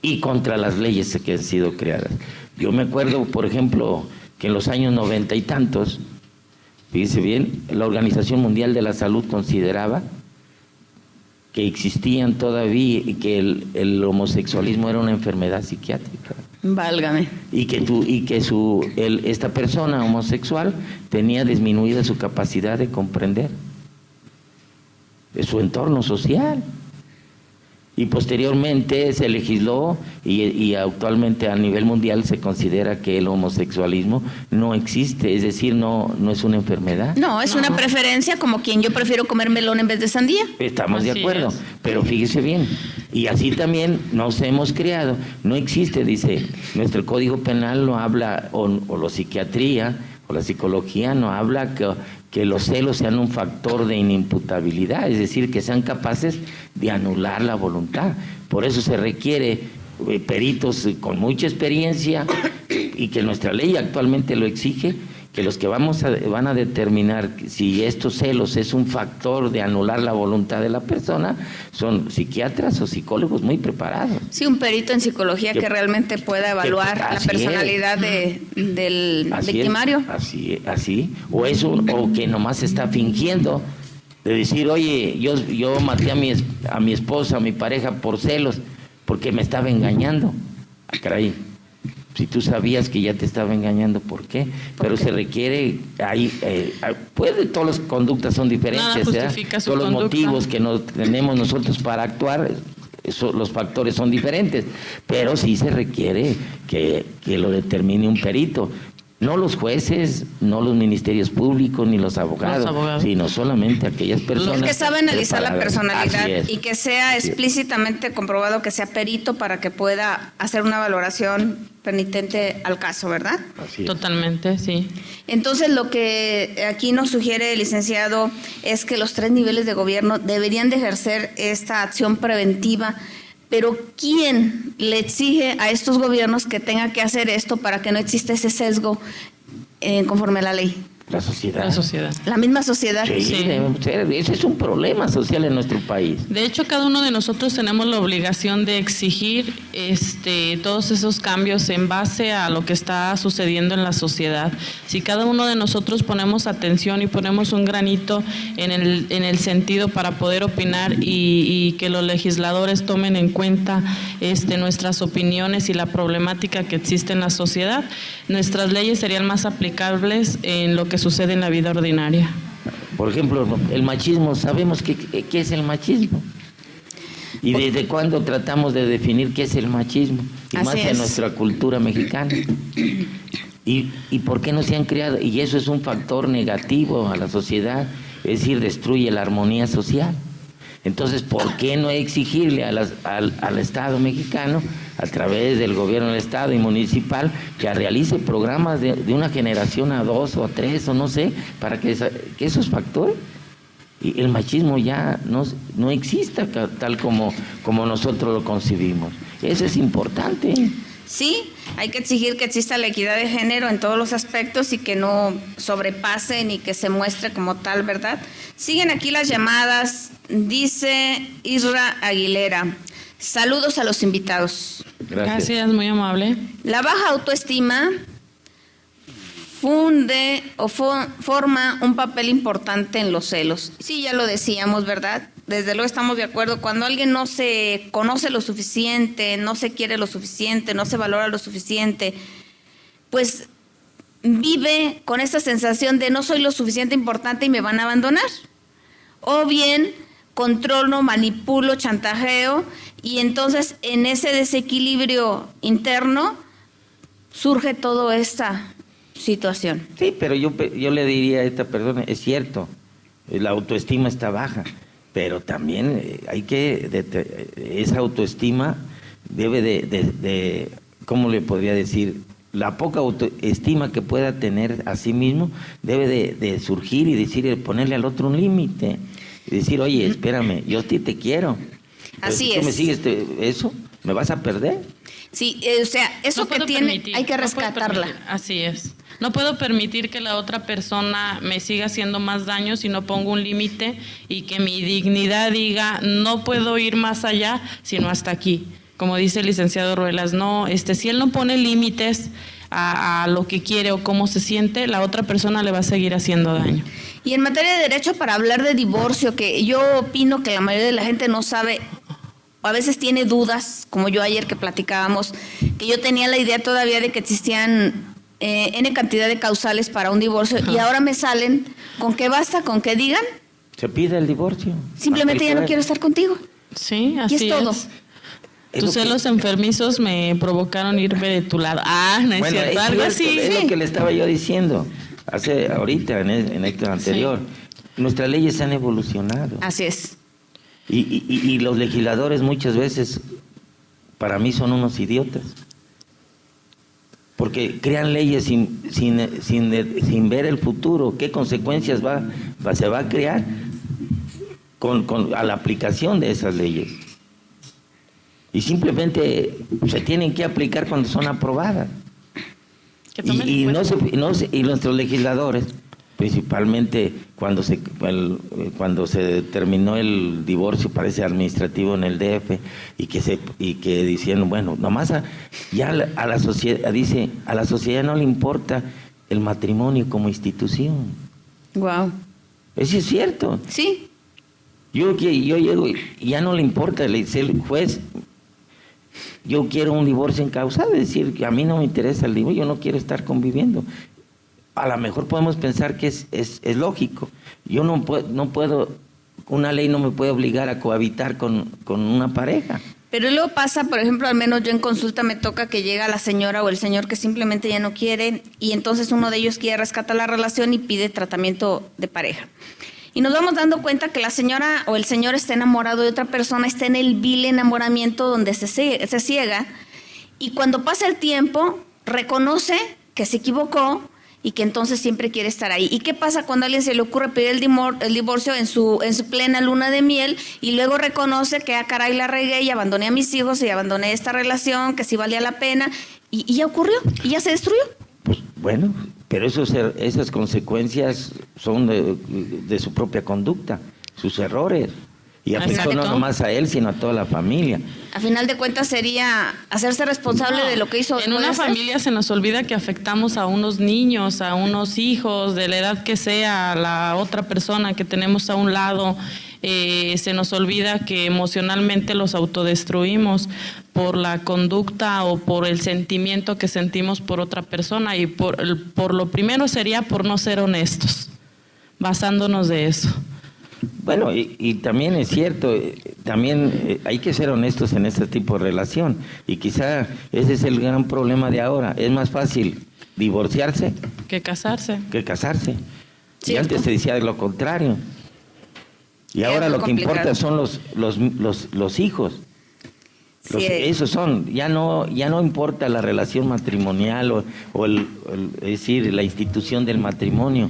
y contra las leyes que han sido creadas. Yo me acuerdo, por ejemplo, que en los años 90 y tantos, fíjese bien, la Organización Mundial de la Salud consideraba que existían todavía y que el homosexualismo era una enfermedad psiquiátrica. Válgame. Y que esta persona homosexual tenía disminuida su capacidad de comprender de su entorno social. Y posteriormente se legisló y actualmente a nivel mundial se considera que el homosexualismo no existe, es decir, no es una enfermedad. No, es una preferencia, como quien yo prefiero comer melón en vez de sandía. Estamos de acuerdo, pero fíjese bien, y así también nos hemos creado, no existe, dice, nuestro Código Penal no habla, o la psiquiatría, o la psicología no habla que los celos sean un factor de inimputabilidad, es decir, que sean capaces de anular la voluntad. Por eso se requiere peritos con mucha experiencia, y que nuestra ley actualmente lo exige, que los que van a determinar si estos celos es un factor de anular la voluntad de la persona son psiquiatras o psicólogos muy preparados. Sí, un perito en psicología que realmente pueda evaluar la personalidad del victimario. Así, o que nomás está fingiendo, de decir, oye, yo maté a mi esposa, a mi pareja por celos, porque me estaba engañando. Ah, caray. Si tú sabías que ya te estaba engañando, ¿por qué? Pero se requiere, todas las conductas son diferentes, todos los motivos que tenemos nosotros para actuar, los factores son diferentes, pero sí se requiere que lo determine un perito. No los jueces, no los ministerios públicos, ni los abogados, sino solamente aquellas personas que saben analizar la personalidad y que sea explícitamente comprobado que sea perito para que pueda hacer una valoración penitente al caso, ¿verdad? Así es. Totalmente, sí. Entonces, lo que aquí nos sugiere el licenciado es que los 3 niveles de gobierno deberían de ejercer esta acción preventiva. Pero ¿quién le exige a estos gobiernos que tenga que hacer esto para que no exista ese sesgo conforme a la ley? La sociedad. La misma sociedad. Sí. Ese es un problema social en nuestro país. De hecho, cada uno de nosotros tenemos la obligación de exigir todos esos cambios en base a lo que está sucediendo en la sociedad. Si cada uno de nosotros ponemos atención y ponemos un granito en el sentido para poder opinar y que los legisladores tomen en cuenta nuestras opiniones y la problemática que existe en la sociedad, nuestras leyes serían más aplicables en lo que sucede en la vida ordinaria. Por ejemplo, el machismo, ¿sabemos qué es el machismo? ¿Y desde cuándo tratamos de definir qué es el machismo? Y más en nuestra cultura mexicana. ¿Y por qué no se han creado? Y eso es un factor negativo a la sociedad, es decir, destruye la armonía social. Entonces, ¿por qué no exigirle al Estado mexicano, a través del gobierno del Estado y municipal, que realice programas de una generación a 2 o a 3 o no sé, para que esos factores, y el machismo ya no exista tal como nosotros lo concibimos? Eso es importante. Sí, hay que exigir que exista la equidad de género en todos los aspectos y que no sobrepase ni que se muestre como tal, ¿verdad? Siguen aquí las llamadas, dice Isra Aguilera. Saludos a los invitados. Gracias, muy amable. La baja autoestima forma un papel importante en los celos. Sí, ya lo decíamos, ¿verdad? Desde luego estamos de acuerdo. Cuando alguien no se conoce lo suficiente, no se quiere lo suficiente, no se valora lo suficiente, pues vive con esta sensación de no soy lo suficiente importante y me van a abandonar. O bien controlo, manipulo, chantajeo, y entonces en ese desequilibrio interno surge todo esta situación. Sí, pero yo le diría a esta persona, es cierto, la autoestima está baja, pero también hay que, esa autoestima debe de, ¿cómo le podría decir? La poca autoestima que pueda tener a sí mismo debe de surgir y decir, ponerle al otro un límite, y decir, oye, espérame, yo a ti te quiero. Así si es. tú me sigues eso, ¿me vas a perder? Sí, o sea, eso que tiene hay que rescatarla. Así es. No puedo permitir que la otra persona me siga haciendo más daño si no pongo un límite y que mi dignidad diga, no puedo ir más allá, sino hasta aquí. Como dice el licenciado Ruelas, no, si él no pone límites a lo que quiere o cómo se siente, la otra persona le va a seguir haciendo daño. Y en materia de derecho, para hablar de divorcio, que yo opino que la mayoría de la gente no sabe, o a veces tiene dudas, como yo ayer que platicábamos, que yo tenía la idea todavía de que existían N cantidad de causales para un divorcio, y ahora me salen con que basta, con que digan, se pide el divorcio. simplemente ya no quiero estar contigo. Sí, así y es todo. Es Tus celos enfermizos me provocaron irme de tu lado. No es cierto, algo así. Es lo que le estaba yo diciendo ahorita en el acto anterior. Sí. Nuestras leyes han evolucionado. Así es. Y los legisladores muchas veces, para mí, son unos idiotas. Porque crean leyes sin ver el futuro, qué consecuencias se va a crear a la aplicación de esas leyes. Y simplemente se tienen que aplicar cuando son aprobadas. Y nuestros legisladores, principalmente cuando se terminó el divorcio, parece administrativo en el DF, y que dicen, bueno, nomás ya a la sociedad, dice, a la sociedad no le importa el matrimonio como institución. Wow. Eso es cierto. Sí. Yo llego y ya no le importa, le dice el juez, yo quiero un divorcio encausado, es decir, que a mí no me interesa el divorcio, yo no quiero estar conviviendo. A lo mejor podemos pensar que es lógico. Yo no puedo, una ley no me puede obligar a cohabitar con una pareja. Pero luego pasa, por ejemplo, al menos yo en consulta me toca que llega la señora o el señor que simplemente ya no quiere, y entonces uno de ellos quiere rescatar la relación y pide tratamiento de pareja. Y nos vamos dando cuenta que la señora o el señor está enamorado de otra persona, está en el vil enamoramiento donde se ciega, y cuando pasa el tiempo reconoce que se equivocó y que entonces siempre quiere estar ahí. ¿Y qué pasa cuando a alguien se le ocurre pedir el divorcio en su plena luna de miel y luego reconoce que, caray, la regué y abandoné a mis hijos y abandoné esta relación, que sí valía la pena, y ya ocurrió, y ya se destruyó? Pues bueno, pero esas consecuencias son de su propia conducta, sus errores. Y afectó no nomás a él, sino a toda la familia. A final de cuentas sería hacerse responsable de lo que hizo. En una familia se nos olvida que afectamos a unos niños, a unos hijos, de la edad que sea, a la otra persona que tenemos a un lado. Se nos olvida que emocionalmente los autodestruimos por la conducta o por el sentimiento que sentimos por otra persona, y por lo primero sería por no ser honestos, basándonos de eso. Bueno, y también es cierto, también hay que ser honestos en este tipo de relación, y quizá ese es el gran problema de ahora. Es más fácil divorciarse que casarse. ¿Cierto? Y antes se decía lo contrario. Y ahora lo que importa son los hijos. Sí. Esos son, ya no importa la relación matrimonial o es decir, la institución del matrimonio,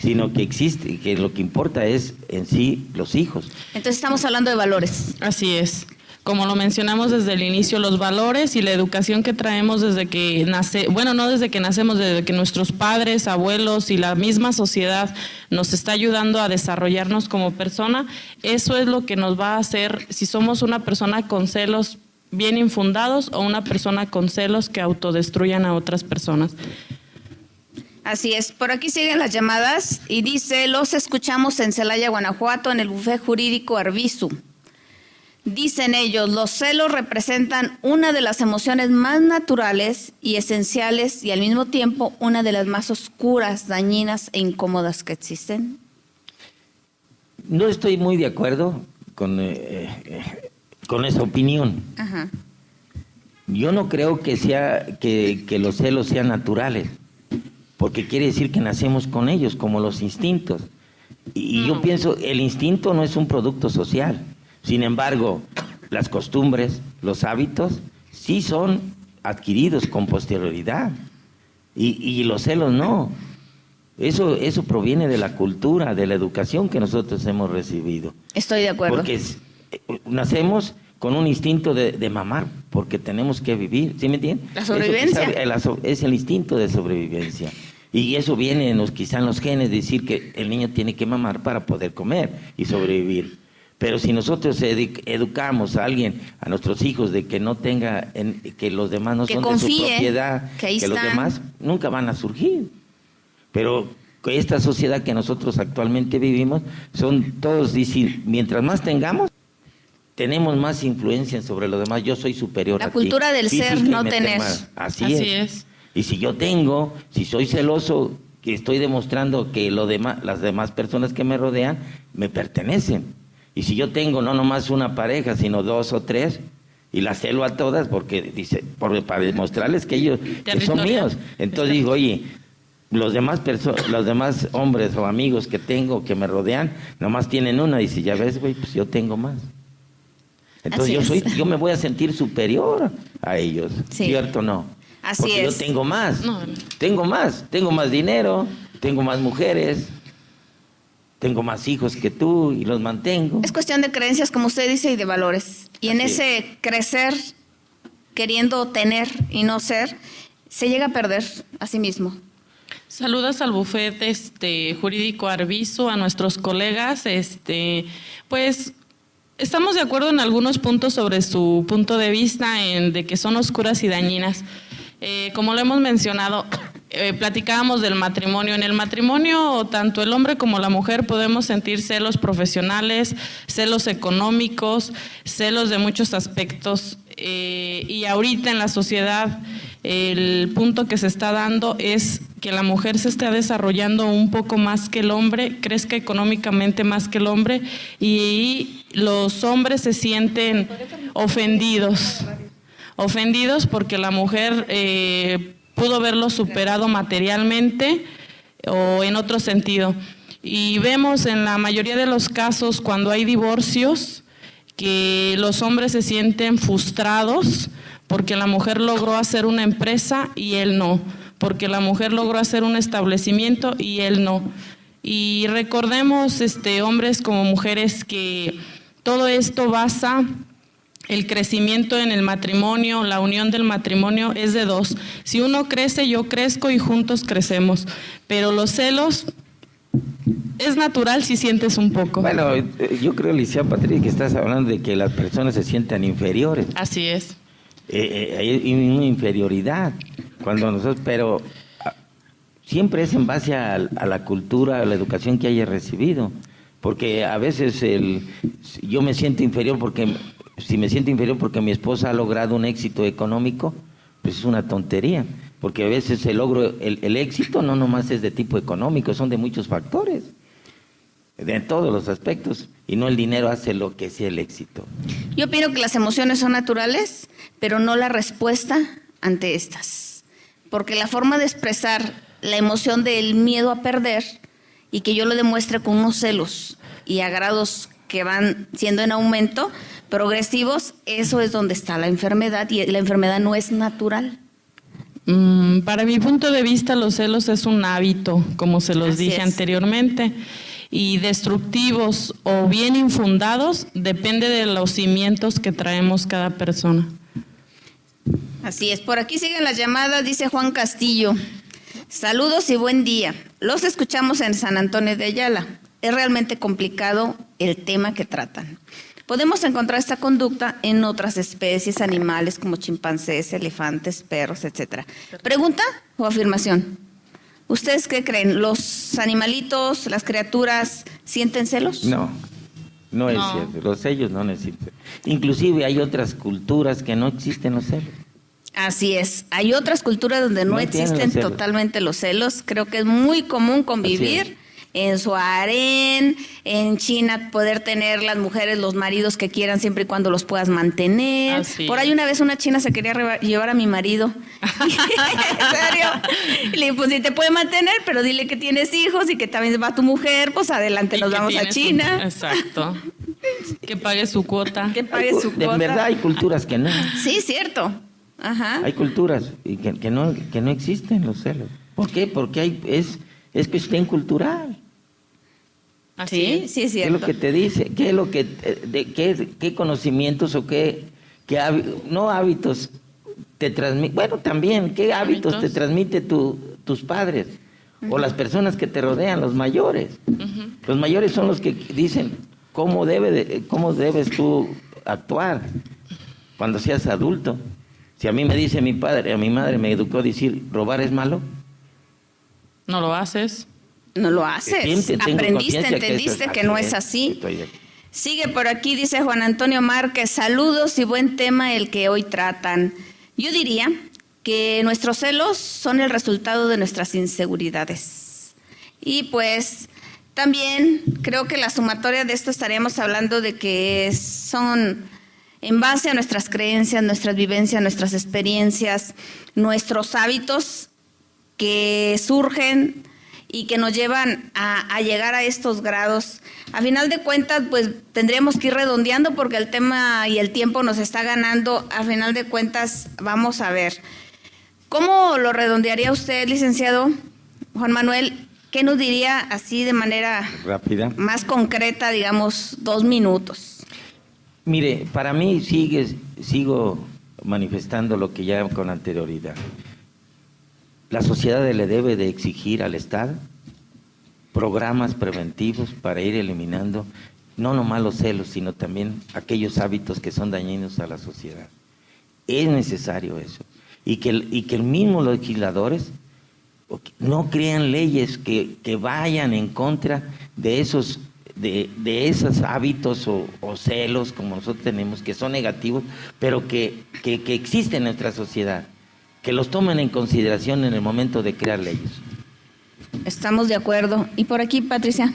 sino que existe, que lo que importa es en sí los hijos. Entonces estamos hablando de valores. Así es. Como lo mencionamos desde el inicio, los valores y la educación que traemos desde que nacemos, desde que nuestros padres, abuelos y la misma sociedad nos está ayudando a desarrollarnos como persona, eso es lo que nos va a hacer si somos una persona con celos bien infundados o una persona con celos que autodestruyan a otras personas. Así es, por aquí siguen las llamadas y dice, los escuchamos en Celaya, Guanajuato, en el bufet jurídico Arbizu. Dicen ellos, los celos representan una de las emociones más naturales y esenciales y al mismo tiempo una de las más oscuras, dañinas e incómodas que existen. No estoy muy de acuerdo con esa opinión. Ajá. Yo no creo que los celos sean naturales. porque quiere decir que nacemos con ellos, como los instintos. Y yo pienso, el instinto no es un producto social. Sin embargo, las costumbres, los hábitos, sí son adquiridos con posterioridad. Y los celos no. Eso proviene de la cultura, de la educación que nosotros hemos recibido. Estoy de acuerdo. Porque nacemos con un instinto de mamar, porque tenemos que vivir, ¿sí me entienden? La sobrevivencia. Es el instinto de sobrevivencia. Y eso viene quizá en los genes, decir que el niño tiene que mamar para poder comer y sobrevivir. Pero si nosotros educamos a alguien, a nuestros hijos, de que no tenga, que los demás no son de su propiedad, que los demás nunca van a surgir. Pero esta sociedad que nosotros actualmente vivimos, son todos, dicen, mientras más tengamos, tenemos más influencia sobre los demás. Yo soy superior a ti. La cultura del ser, no tener. Así es. Y si yo si soy celoso, que estoy demostrando que las demás personas que me rodean me pertenecen. Y si yo tengo no nomás una pareja, sino 2 o 3, y las celo a todas, porque para demostrarles que ellos que son míos. Entonces digo, oye, los demás hombres o amigos que tengo, que me rodean, nomás tienen una, y si ya ves, güey, pues yo tengo más. Entonces yo me voy a sentir superior a ellos, ¿cierto o no? Así porque yo tengo más, tengo más dinero, tengo más mujeres, tengo más hijos que tú y los mantengo. Es cuestión de creencias, como usted dice, y de valores. Y en ese crecer, queriendo tener y no ser, se llega a perder a sí mismo. Saludos al bufete jurídico Arvizu, a nuestros colegas, pues estamos de acuerdo en algunos puntos sobre su punto de vista de que son oscuras y dañinas. Como lo hemos mencionado, platicábamos del matrimonio. En el matrimonio, tanto el hombre como la mujer podemos sentir celos profesionales, celos económicos, celos de muchos aspectos. Y ahorita en la sociedad, el punto que se está dando es que la mujer se está desarrollando un poco más que el hombre, crezca económicamente más que el hombre, y los hombres se sienten ofendidos porque la mujer pudo verlo superado materialmente o en otro sentido. Y vemos en la mayoría de los casos, cuando hay divorcios, que los hombres se sienten frustrados porque la mujer logró hacer una empresa y él no, porque la mujer logró hacer un establecimiento y él no. Y recordemos, hombres como mujeres, que todo esto basa el crecimiento en el matrimonio, la unión del matrimonio es de 2. Si uno crece, yo crezco y juntos crecemos. Pero los celos es natural si sientes un poco. Bueno, yo creo, Licenciada Patricia, que estás hablando de que las personas se sientan inferiores. Así es. Hay una inferioridad cuando nosotros, pero siempre es en base a la cultura, a la educación que haya recibido. Porque a veces yo me siento inferior porque si me siento inferior porque mi esposa ha logrado un éxito económico, pues es una tontería, porque a veces el éxito no nomás es de tipo económico, son de muchos factores, de todos los aspectos, y no el dinero hace lo que sea el éxito. Yo opino que las emociones son naturales, pero no la respuesta ante estas, porque la forma de expresar la emoción del miedo a perder y que yo lo demuestre con unos celos y a grados que van siendo en aumento, progresivos, eso es donde está la enfermedad, y la enfermedad no es natural. Para mi punto de vista, los celos es un hábito, como se los dije anteriormente, y destructivos o bien infundados, depende de los cimientos que traemos cada persona. Así es, por aquí siguen las llamadas, dice Juan Castillo. Saludos y buen día. Los escuchamos en San Antonio de Ayala. Es realmente complicado el tema que tratan. Podemos encontrar esta conducta en otras especies animales como chimpancés, elefantes, perros, etc. ¿Pregunta o afirmación? ¿Ustedes qué creen? ¿Los animalitos, las criaturas, sienten celos? No es cierto. Los celos no existen. Inclusive hay otras culturas que no existen los celos. Así es. Hay otras culturas donde no existen totalmente los celos. Creo que es muy común convivir en su harén, en China poder tener las mujeres los maridos que quieran siempre y cuando los puedas mantener. Así Por es. ahí una vez una china se quería llevar a mi marido. ¿En serio? Y le dije, pues sí te puede mantener, pero dile que tienes hijos y que también va tu mujer, pues adelante, Y nos que vamos a tienes China. Exacto. Que pague su cuota. Que pague su De cuota. verdad hay culturas que no. Sí, cierto. Ajá. Hay culturas y que no existen los celos. ¿Por qué? Porque es cuestión cultural. Así Sí, es. sí es ¿Qué es cierto. lo que te dice? ¿Qué es lo que qué conocimientos o no hábitos te transmite? Bueno, también, ¿qué hábitos te Hábitos. transmite tus padres? O las personas que te rodean, los mayores. Ujú. Los mayores son los que dicen cómo debes tú actuar cuando seas adulto. Si a mí me dice mi padre, a mi madre me educó a decir, robar es malo. No lo haces. No lo haces. Siempre tengo Aprendiste, conciencia que entendiste eso que no es así. Estoy de- Sigue por aquí, dice Juan Antonio Márquez, saludos y buen tema el que hoy tratan. Yo diría que nuestros celos son el resultado de nuestras inseguridades. Y pues también creo que la sumatoria de esto estaríamos hablando de que son en base a nuestras creencias, nuestras vivencias, nuestras experiencias, nuestros hábitos que surgen y que nos llevan a llegar a estos grados. A final de cuentas, pues tendríamos que ir redondeando porque el tema y el tiempo nos está ganando. A final de cuentas, vamos a ver. ¿Cómo lo redondearía usted, licenciado Juan Manuel? ¿Qué nos diría así de manera rápida. más concreta, digamos, 2 minutos? Mire, para mí sigo manifestando lo que ya con anterioridad. La sociedad le debe de exigir al Estado programas preventivos para ir eliminando no nomás los celos, sino también aquellos hábitos que son dañinos a la sociedad. Es necesario eso. Y que el mismo los legisladores no crean leyes que vayan en contra de esos hábitos o celos como nosotros tenemos, que son negativos, pero que existen en nuestra sociedad, que los tomen en consideración en el momento de crear leyes. Estamos de acuerdo. ¿Y por aquí, Patricia?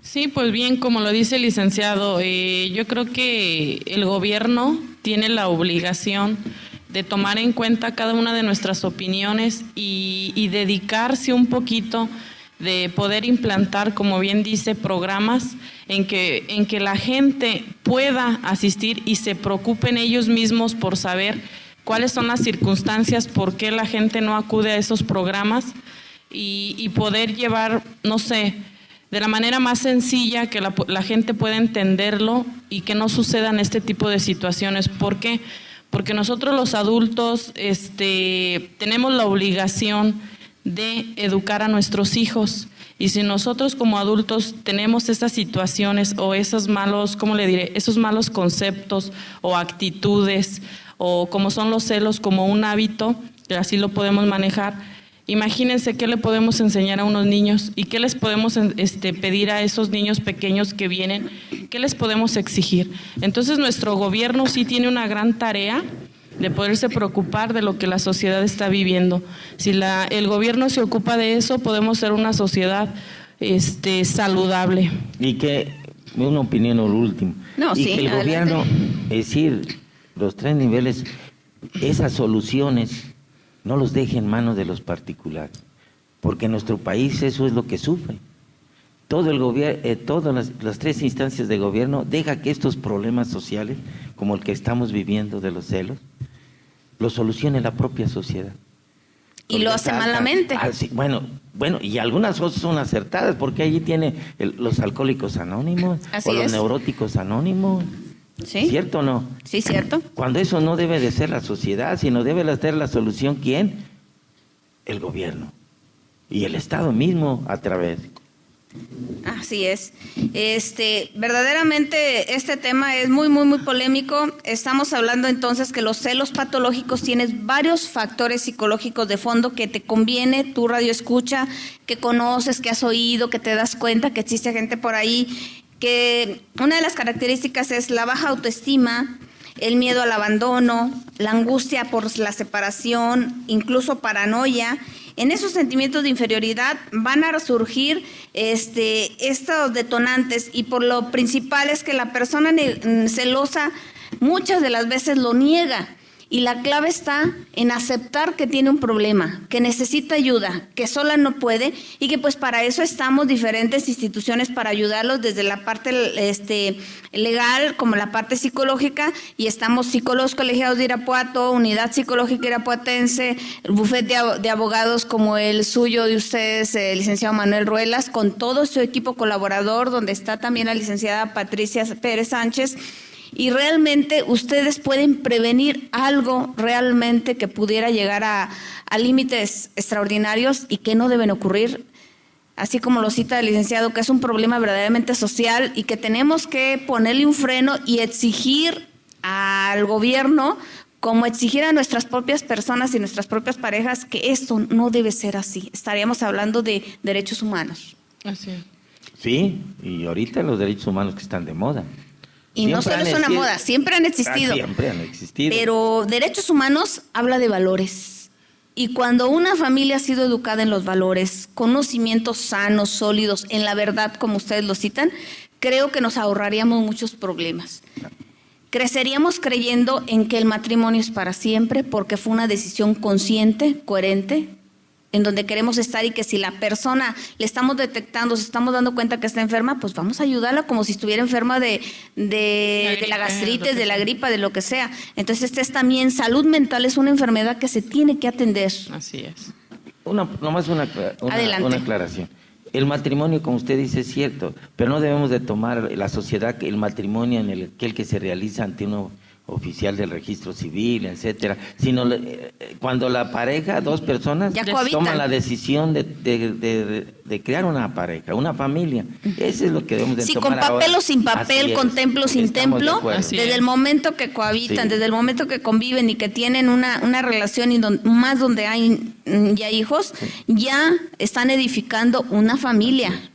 Sí, pues bien, como lo dice el licenciado, yo creo que el gobierno tiene la obligación de tomar en cuenta cada una de nuestras opiniones y dedicarse un poquito de poder implantar, como bien dice, programas en que la gente pueda asistir y se preocupen ellos mismos por saber cuáles son las circunstancias, por qué la gente no acude a esos programas y poder llevar, no sé, de la manera más sencilla que la gente pueda entenderlo y que no sucedan este tipo de situaciones. ¿Por qué? Porque nosotros los adultos tenemos la obligación de educar a nuestros hijos. Y si nosotros como adultos tenemos estas situaciones o esos malos, ¿cómo le diré? Esos malos conceptos o actitudes o como son los celos como un hábito, que así lo podemos manejar. Imagínense qué le podemos enseñar a unos niños y qué les podemos pedir a esos niños pequeños que vienen, qué les podemos exigir. Entonces nuestro gobierno sí tiene una gran tarea de poderse preocupar de lo que la sociedad está viviendo. Si el gobierno se ocupa de eso, podemos ser una sociedad saludable. Y que, una opinión al último, No, y sí, que el adelante. gobierno, es decir, los 3 niveles, esas soluciones no los deje en manos de los particulares, porque en nuestro país eso es lo que sufre. Todo el gobierno, todas las 3 instancias de gobierno deja que estos problemas sociales, como el que estamos viviendo de los celos, los solucione la propia sociedad. Y lo hace malamente. Sí, bueno, y algunas cosas son acertadas, porque allí tiene los alcohólicos anónimos, Así o los es. neuróticos anónimos. ¿Sí? ¿Cierto o no? Sí, cierto. Cuando eso no debe de ser la sociedad, sino debe de ser la solución, ¿quién? El gobierno. Y el Estado mismo a través. Así es. Verdaderamente este tema es muy, muy, muy polémico. Estamos hablando entonces que los celos patológicos tienen varios factores psicológicos de fondo que te conviene, tu radio escucha, que conoces, que has oído, que te das cuenta que existe gente por ahí, que una de las características es la baja autoestima, el miedo al abandono, la angustia por la separación, incluso paranoia en esos sentimientos de inferioridad van a surgir estos detonantes, y por lo principal es que la persona celosa muchas de las veces lo niega. Y la clave está en aceptar que tiene un problema, que necesita ayuda, que sola no puede, y que pues para eso estamos diferentes instituciones para ayudarlos, desde la parte legal como la parte psicológica, y estamos Psicólogos Colegiados de Irapuato, Unidad Psicológica Irapuatense, el bufete de abogados como el suyo de ustedes, el licenciado Manuel Ruelas, con todo su equipo colaborador, donde está también la licenciada Patricia Pérez Sánchez. Y realmente ustedes pueden prevenir algo realmente que pudiera llegar a límites extraordinarios y que no deben ocurrir, así como lo cita el licenciado, que es un problema verdaderamente social y que tenemos que ponerle un freno y exigir al gobierno, como exigir a nuestras propias personas y nuestras propias parejas, que esto no debe ser así. Estaríamos hablando de derechos humanos. Así es. Sí, y ahorita los derechos humanos que están de moda. Y no solo es una moda, siempre han existido. Siempre han existido. Pero derechos humanos habla de valores. Y cuando una familia ha sido educada en los valores, conocimientos sanos, sólidos, en la verdad, como ustedes lo citan, creo que nos ahorraríamos muchos problemas. Creceríamos creyendo en que el matrimonio es para siempre, porque fue una decisión consciente, coherente, en donde queremos estar, y que si la persona le estamos detectando, se estamos dando cuenta que está enferma, pues vamos a ayudarla como si estuviera enferma de la gastritis, de la gripa, de lo que sea. Entonces es también salud mental, es una enfermedad que se tiene que atender. Así es. Nomás una aclaración. El matrimonio, como usted dice, es cierto, pero no debemos de tomar la sociedad el matrimonio en aquel que se realiza ante uno oficial del registro civil, etcétera, sino cuando la pareja, dos personas, toman la decisión de crear una pareja, una familia. Eso es lo que debemos de tomar con papel ahora. O sin papel, con templo o sin templo, desde el momento que cohabitan, desde el momento que conviven y que tienen una relación, y más donde hay ya hijos, ya están edificando una familia.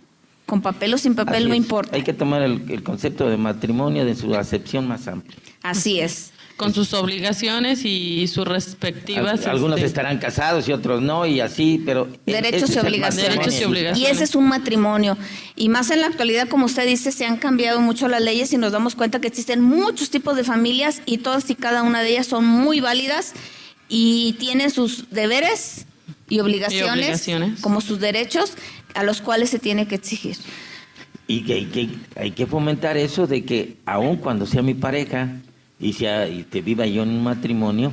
Con papel o sin papel, no importa. Hay que tomar el concepto de matrimonio de su acepción más amplia. Así es. Con sus obligaciones y sus respectivas... Algunos estarán casados y otros no, y así, pero... Derechos y obligaciones. Y ese es un matrimonio. Y más en la actualidad, como usted dice, se han cambiado mucho las leyes y nos damos cuenta que existen muchos tipos de familias, y todas y cada una de ellas son muy válidas y tienen sus deberes y obligaciones. Como sus derechos, a los cuales se tiene que exigir. Y que hay que fomentar eso de que aun cuando sea mi pareja y te viva yo en un matrimonio,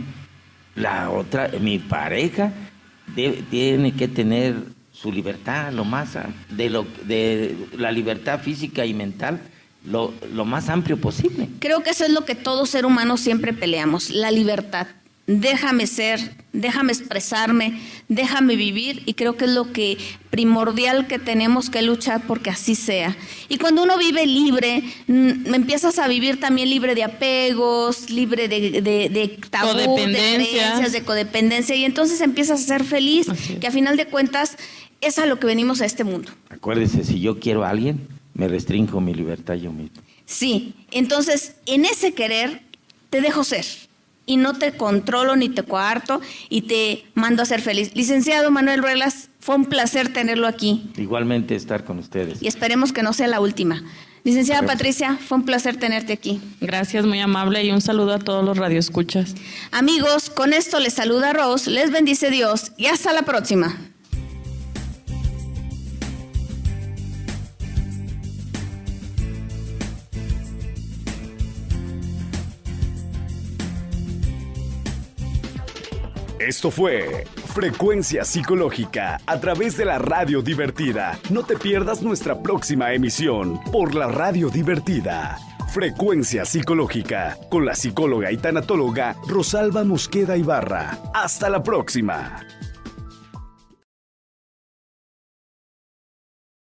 mi pareja tiene que tener su libertad, de la libertad física y mental, lo más amplio posible. Creo que eso es lo que todo ser humano siempre peleamos, la libertad. Déjame ser, déjame expresarme, déjame vivir, y creo que es lo que primordial que tenemos que luchar porque así sea. Y cuando uno vive libre, empiezas a vivir también libre de apegos, libre de tabú, de creencias, de codependencia, y entonces empiezas a ser feliz, que a final de cuentas es a lo que venimos a este mundo. Acuérdese, si yo quiero a alguien, me restringo mi libertad yo mismo. Sí, entonces en ese querer te dejo ser. Y no te controlo ni te coarto y te mando a ser feliz. Licenciado Manuel Ruelas, fue un placer tenerlo aquí. Igualmente estar con ustedes. Y esperemos que no sea la última. Licenciada Patricia, fue un placer tenerte aquí. Gracias, muy amable, y un saludo a todos los radioescuchas. Amigos, con esto les saluda Rose, les bendice Dios y hasta la próxima. Esto fue Frecuencia Psicológica a través de la Radio Divertida. No te pierdas nuestra próxima emisión por la Radio Divertida. Frecuencia Psicológica con la psicóloga y tanatóloga Rosalba Mosqueda Ibarra. Hasta la próxima.